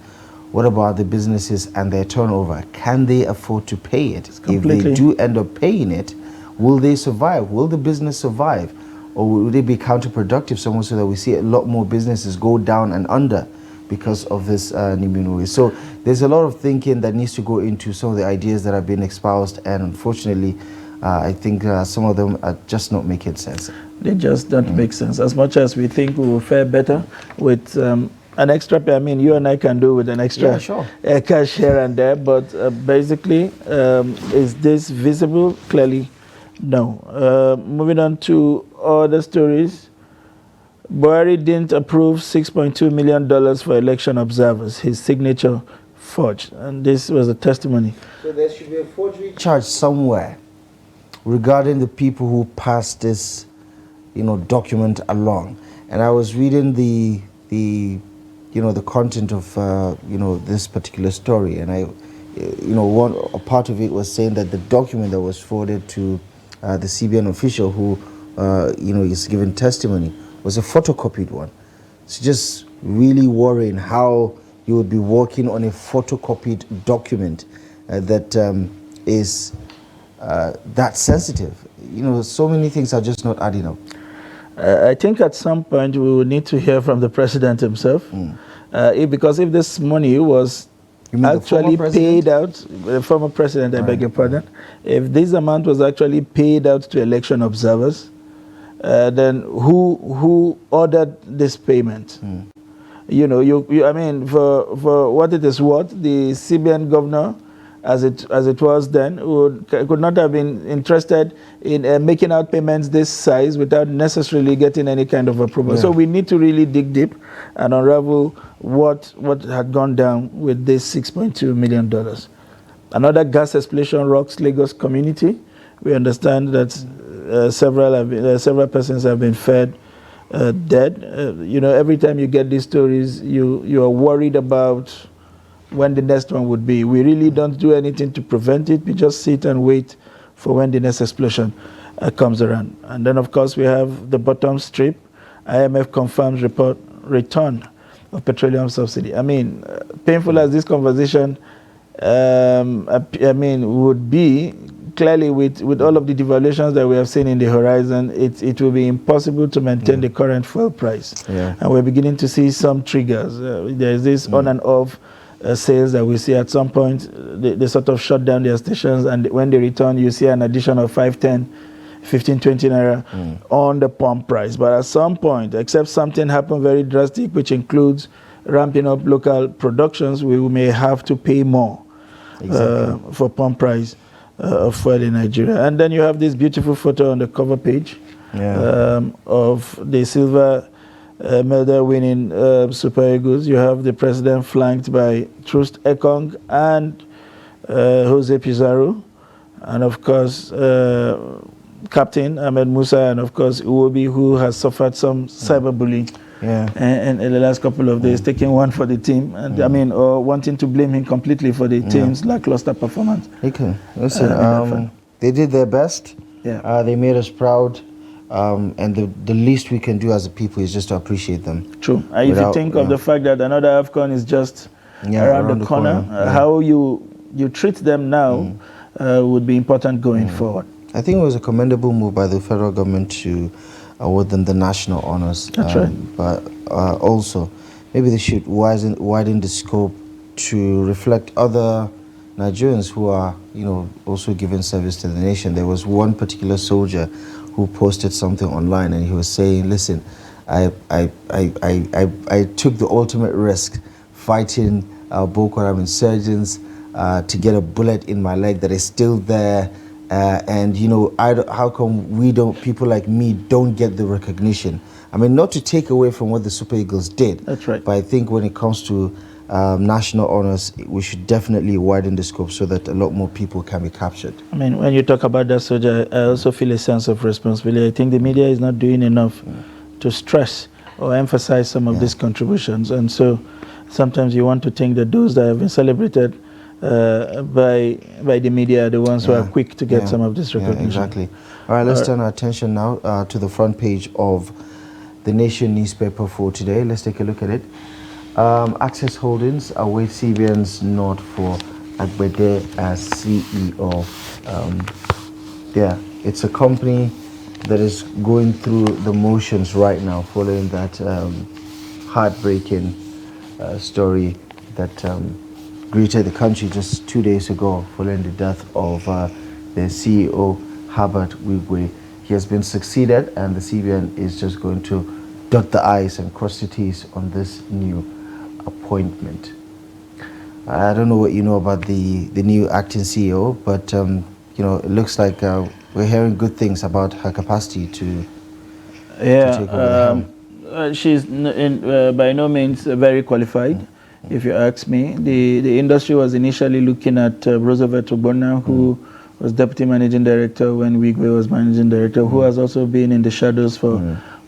What about the businesses and their turnover? Can they afford to pay it? If they do end up paying it, will they survive? Will the business survive? Or will they be counterproductive somewhat, so that we see a lot more businesses go down and under because of this new minimum wage? So there's a lot of thinking that needs to go into some of the ideas that have been espoused, and unfortunately, I think some of them are just not making sense. They just don't make sense. As much as we think we will fare better with an extra pay, I mean, you and I can do with an extra cash here and there, but basically, is this visible? Clearly, no. Moving on to other stories. Buhari didn't approve $6.2 million for election observers. His signature forged, and this was a testimony. So there should be a forgery charge somewhere regarding the people who passed this, document along. And I was reading the content of, this particular story, and a part of it was saying that the document that was forwarded to the CBN official who, is giving testimony was a photocopied one. It's just really worrying how you would be working on a photocopied document that is that sensitive. So many things are just not adding up. I think at some point we will need to hear from the president himself, because if this money was actually paid out, the former president, I beg your pardon, if this amount was actually paid out to election observers, then who ordered this payment? I mean, for what it is worth, the CBN governor, as it was then, could not have been interested in making out payments this size without necessarily getting any kind of approval. So we need to really dig deep and unravel what had gone down with this $6.2 million. Another gas explosion rocks Lagos community. We understand that several persons have been found dead. Every time you get these stories, you are worried about when the next one would be. We really don't do anything to prevent it. We just sit and wait for when the next explosion comes around. And then, of course, we have the bottom strip. IMF confirms return of petroleum subsidy. I mean, painful as this conversation would be, clearly with all of the devaluations that we have seen in the horizon, it will be impossible to maintain the current fuel price. Yeah. And we're beginning to see some triggers. There's this on and off sales that we see. At some point, they sort of shut down their stations, and when they return, you see an addition of 5, 10, 15, 20 naira on the pump price. But at some point, except something happened very drastic, which includes ramping up local productions, we may have to pay more for pump price of fuel in Nigeria. And then you have this beautiful photo on the cover page of the silver medal winning Super Eagles. You have the president flanked by Trust Ekong and Jose Pizarro, and of course Captain Ahmed Musa, and of course Uwobi, who has suffered some cyberbullying in the last couple of days, taking one for the team, and I mean, wanting to blame him completely for the team's lackluster performance. Okay, listen, they did their best. They made us proud. And the least we can do as a people is just to appreciate them. True. If you think of the fact that another AFCON is just around the corner, how you treat them now would be important going forward. I think it was a commendable move by the federal government to award them the national honors. That's right. But also, maybe they should widen the scope to reflect other Nigerians who are, also giving service to the nation. There was one particular soldier who posted something online, and he was saying, listen, I took the ultimate risk fighting Boko Haram insurgents to get a bullet in my leg that is still there, and how come people like me don't get the recognition? I mean, not to take away from what the Super Eagles did. That's right. But I think when it comes to national honors, we should definitely widen the scope so that a lot more people can be captured. I mean, when you talk about that soldier, I also feel a sense of responsibility. I think the media is not doing enough to stress or emphasize some of these contributions. And so sometimes you want to think that those that have been celebrated by the media are the ones who are quick to get some of this recognition. Exactly. All right, let's turn our attention now to the front page of the Nation newspaper for today. Let's take a look at it. Access Holdings await CBN's nod for Agbede as CEO. It's a company that is going through the motions right now following that heartbreaking story that greeted the country just 2 days ago following the death of the CEO, Herbert Wigwe. He has been succeeded, and the CBN is just going to dot the I's and cross the T's on this new appointment. I don't know what you know about the new acting CEO, but it looks like we're hearing good things about her capacity to take over the helm. She's by no means very qualified, if you ask me. The industry was initially looking at Roosevelt Ogbonna, who was deputy managing director when Wigwe was managing director, who has also been in the shadows for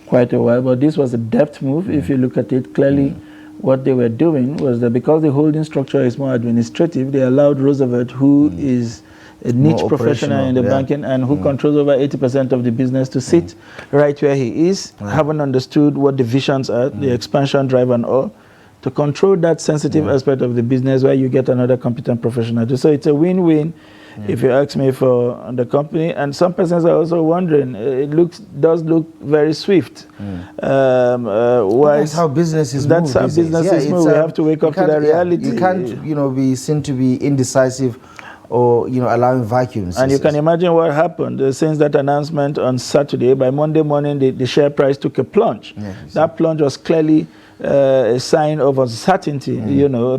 quite a while. But this was a depth move. If you look at it clearly, what they were doing was that because the holding structure is more administrative, they allowed Roosevelt, who is a niche professional in the banking and who controls over 80% of the business, to sit right where he is, having understood what the visions are, the expansion drive and all, to control that sensitive aspect of the business where you get another competent professional. So it's a win-win, if you ask me, for the company. And some persons are also wondering, it does look very swift. That's how businesses move. That's how businesses move. We have to wake up to that reality. You can't be seen to be indecisive or allowing vacuums. And you can imagine what happened since that announcement on Saturday. By Monday morning, the share price took a plunge. That plunge was clearly a sign of uncertainty.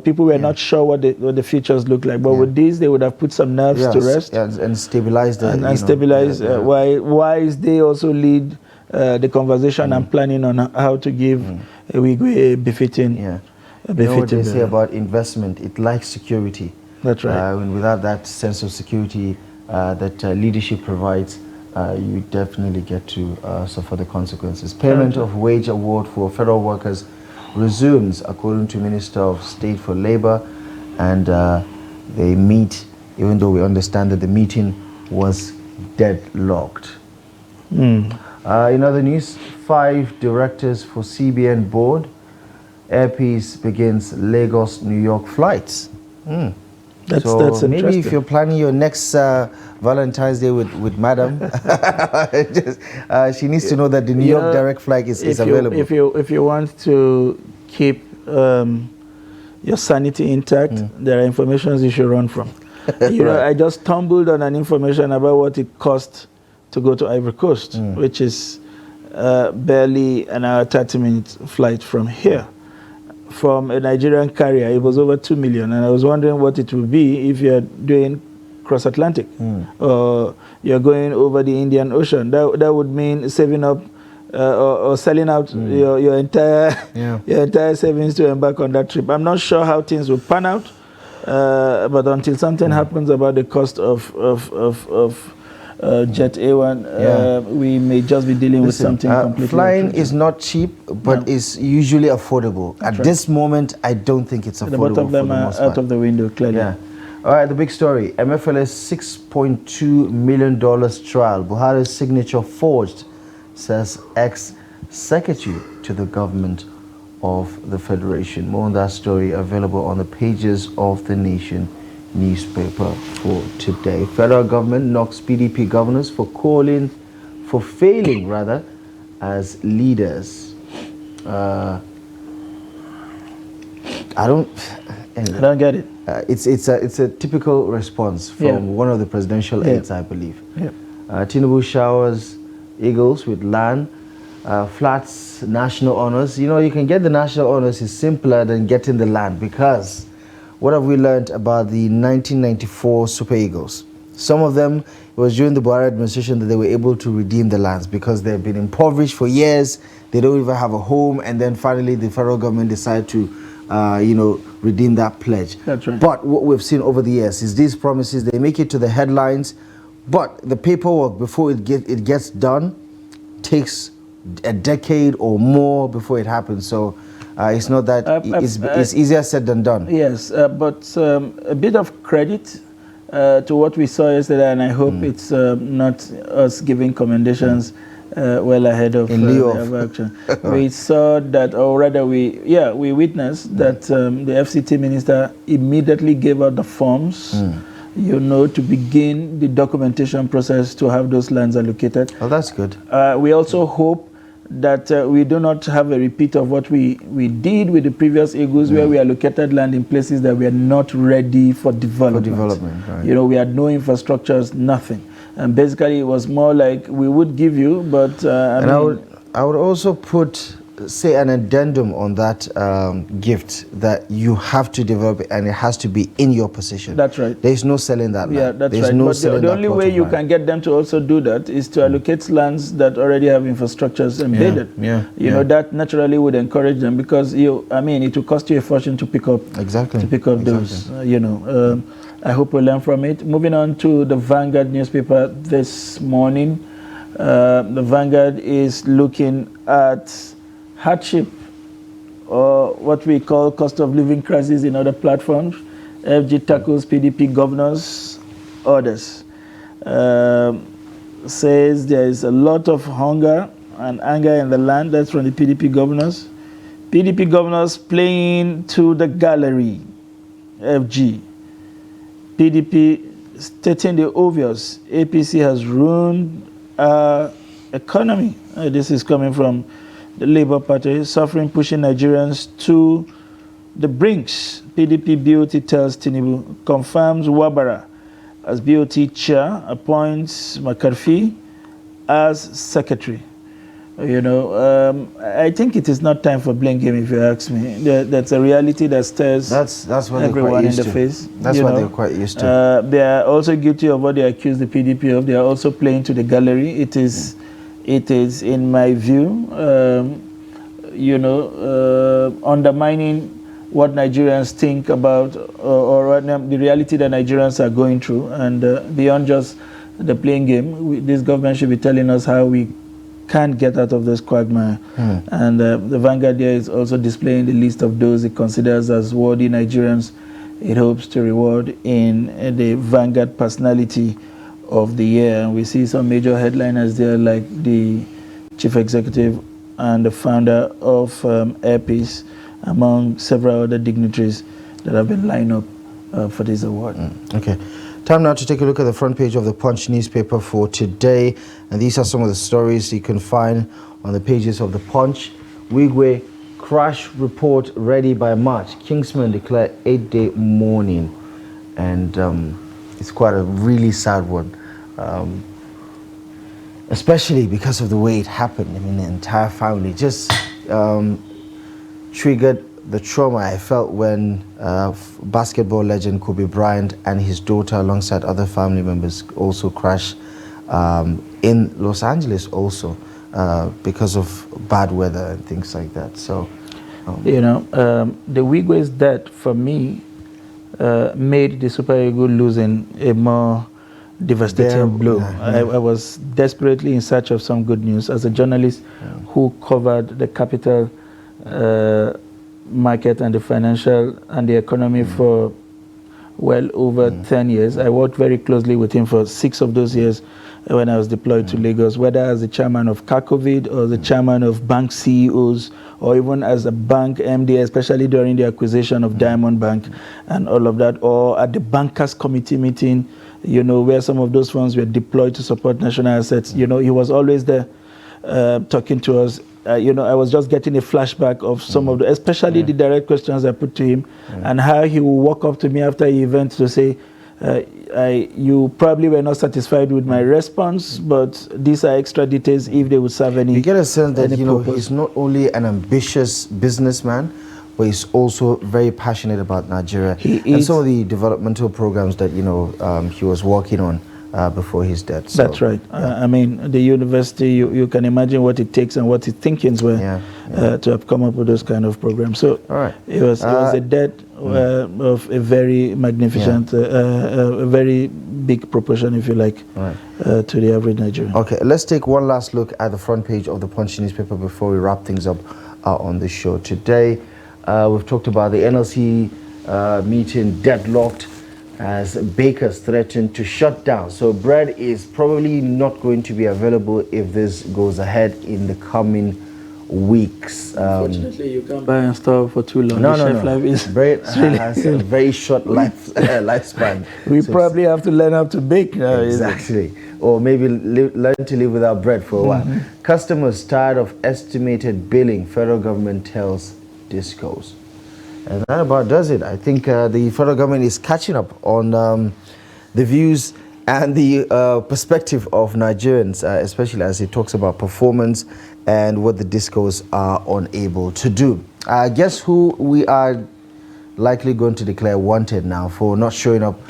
People were not sure what the futures look like. But with this, they would have put some nerves to rest and stabilize the and stabilize. Why they also lead the conversation and planning on how to give Wigwe a befitting. What they say about investment? It likes security. That's right. And without that sense of security that leadership provides, you definitely get to suffer the consequences. Payment of wage award for federal workers resumes, according to Minister of State for Labor, and they meet, even though we understand that the meeting was deadlocked. In other news, 5 directors for CBN board. Air Peace begins Lagos-New York flights. That's maybe if interesting. you're planning your next Valentine's Day with Madam, she needs to know that the New York direct flight is available. If you want to keep your sanity intact, there are informations you should run from. You know, I just stumbled on an information about what it cost to go to Ivory Coast, which is barely an hour, 30-minute flight from here. From a Nigerian carrier, it was over 2 million, and I was wondering what it would be if you're doing cross-Atlantic, or you're going over the Indian Ocean. That would mean saving up or selling out your entire savings to embark on that trip. I'm not sure how things will pan out, but until something happens about the cost of Jet A1, we may just be dealing with something completely flying different. is not cheap, but it's usually affordable. At this moment, I don't think it's affordable. Both of them are out of the window, clearly. Yeah. All right, the big story. MFL's $6.2 million trial. Buhari's signature forged, says ex-secretary to the government of the Federation. More on that story available on the pages of the Nation newspaper for today. Federal government knocks PDP governors for failing as leaders. I don't get it. It's a typical response from one of the presidential aides, I believe. Tinubu showers Eagles with land, flats national honors. You know, you can get the national honors is simpler than getting the land, because what have we learned about the 1994 Super Eagles? Some of them, it was during the Buhari administration that they were able to redeem the lands because they've been impoverished for years. They don't even have a home, and then finally the federal government decided to, redeem that pledge. That's right. But what we've seen over the years is these promises, they make it to the headlines, but the paperwork before it gets done takes a decade or more before it happens. So it's not that it's easier said than done. Yes, but a bit of credit to what we saw yesterday, and I hope it's not us giving commendations well ahead of action. We saw that, or rather we witnessed that the FCT minister immediately gave out the forms, to begin the documentation process to have those lands allocated. Oh, that's good. We also hope that we do not have a repeat of what we did with the previous Eagles, where we allocated land in places that we are not ready for development. Right. You know, we had no infrastructures, nothing. And basically, it was more like, we would give you, but I would also put, say, an addendum on that gift, that you have to develop it and it has to be in your possession. That's right. There's no selling that land. Yeah, that's There's right. no But the only way you can get them to also do that is to allocate lands that already have infrastructures embedded. You know, that naturally would encourage them, because it will cost you a fortune to pick up. Those. I hope we learn from it. Moving on to the Vanguard newspaper this morning. The Vanguard is looking at hardship, or what we call cost of living crisis in other platforms. FG tackles PDP governors' orders. Says there is a lot of hunger and anger in the land. That's from the PDP governors. PDP governors playing to the gallery. FG. PDP stating the obvious. APC has ruined our economy. This is coming from the Labour Party, suffering, pushing Nigerians to the brinks. PDP BOT tells Tinubu, confirms Wabara as BOT chair, appoints McCarthy as secretary. I think it is not time for blame game, if you ask me. That's a reality that stares everyone in the face. That's what they're quite used to. They are also guilty of what they accuse the PDP of. They are also playing to the gallery. It is, in my view, undermining what Nigerians think about, or the reality that Nigerians are going through. And beyond just the playing game, this government should be telling us how we can't get out of this quagmire. And the Vanguard here is also displaying the list of those it considers as worthy Nigerians it hopes to reward in the Vanguard Personality of the Year. And we see some major headliners there, like the chief executive and the founder of Airpeace, among several other dignitaries that have been lined up for this award. Okay. Time now to take a look at the front page of the Punch newspaper for today. And these are some of the stories you can find on the pages of the Punch. Wigwe crash report ready by March. Kingsmen declare 8-day mourning. And it's quite a really sad one. Especially because of the way it happened. I mean, the entire family just triggered the trauma I felt when basketball legend Kobe Bryant and his daughter alongside other family members also crashed in Los Angeles also because of bad weather and things like that. So, you know, the Wigwe's death for me made the Super Eagles losing a more devastating blow. I was desperately in search of some good news as a journalist who covered the capital market and the financial and the economy for well over 10 years. I worked very closely with him for 6 of those years when I was deployed to Lagos, whether as the chairman of CACOVID or the chairman of bank CEOs or even as a bank MD, especially during the acquisition of Diamond Bank and all of that, or at the bankers committee meeting, you know, where some of those funds were deployed to support national assets. You know, he was always there talking to us. You know, I was just getting a flashback of some of the, especially the direct questions I put to him, and how he would walk up to me after the event to say, you probably were not satisfied with my response, but these are extra details if they would serve any. You get a sense that, you know, purpose. he's not only an ambitious businessman, but he's also very passionate about Nigeria and some of the developmental programs that, you know, he was working on before his death. So, that's right. I mean, the university, you can imagine what it takes and what his thinkings were to have come up with those kind of programs. So it was a death of a very magnificent, a very big proportion, if you like, to the average Nigerian. Okay, let's take one last look at the front page of the Punch newspaper before we wrap things up on the show today. We've talked about the NLC meeting deadlocked as bakers threatened to shut down. So bread is probably not going to be available if this goes ahead in the coming weeks. Unfortunately, you can't buy and store for too long. No. Life is bread has a very short lifespan. We probably have to learn how to bake now. Exactly. Or maybe learn to live without bread for a while. Customers tired of estimated billing, federal government tells discos. And that about does it. I think the federal government is catching up on the views and the perspective of Nigerians, especially as it talks about performance and what the discos are unable to do. Guess who we are likely going to declare wanted now for not showing up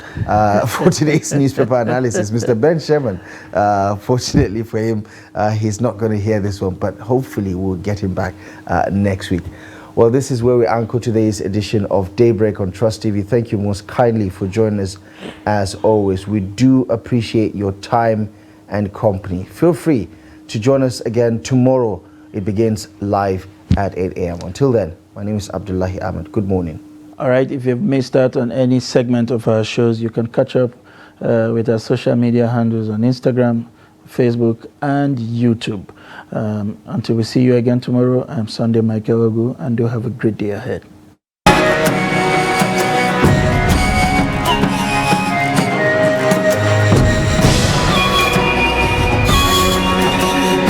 for today's newspaper analysis? Mr. Ben Sherman. Fortunately for him, he's not going to hear this one, but hopefully we'll get him back next week. Well, this is where we anchor today's edition of Daybreak on Trust TV. Thank you most kindly for joining us as always. We do appreciate your time and company. Feel free to join us again tomorrow. It begins live at 8 a.m. Until then, my name is Abdullahi Ahmed. Good morning. All right, if you've missed out on any segment of our shows, you can catch up with our social media handles on Instagram, Facebook, and YouTube. Until we see you again tomorrow, I'm Sunday Michael Ogu, and do have a great day ahead.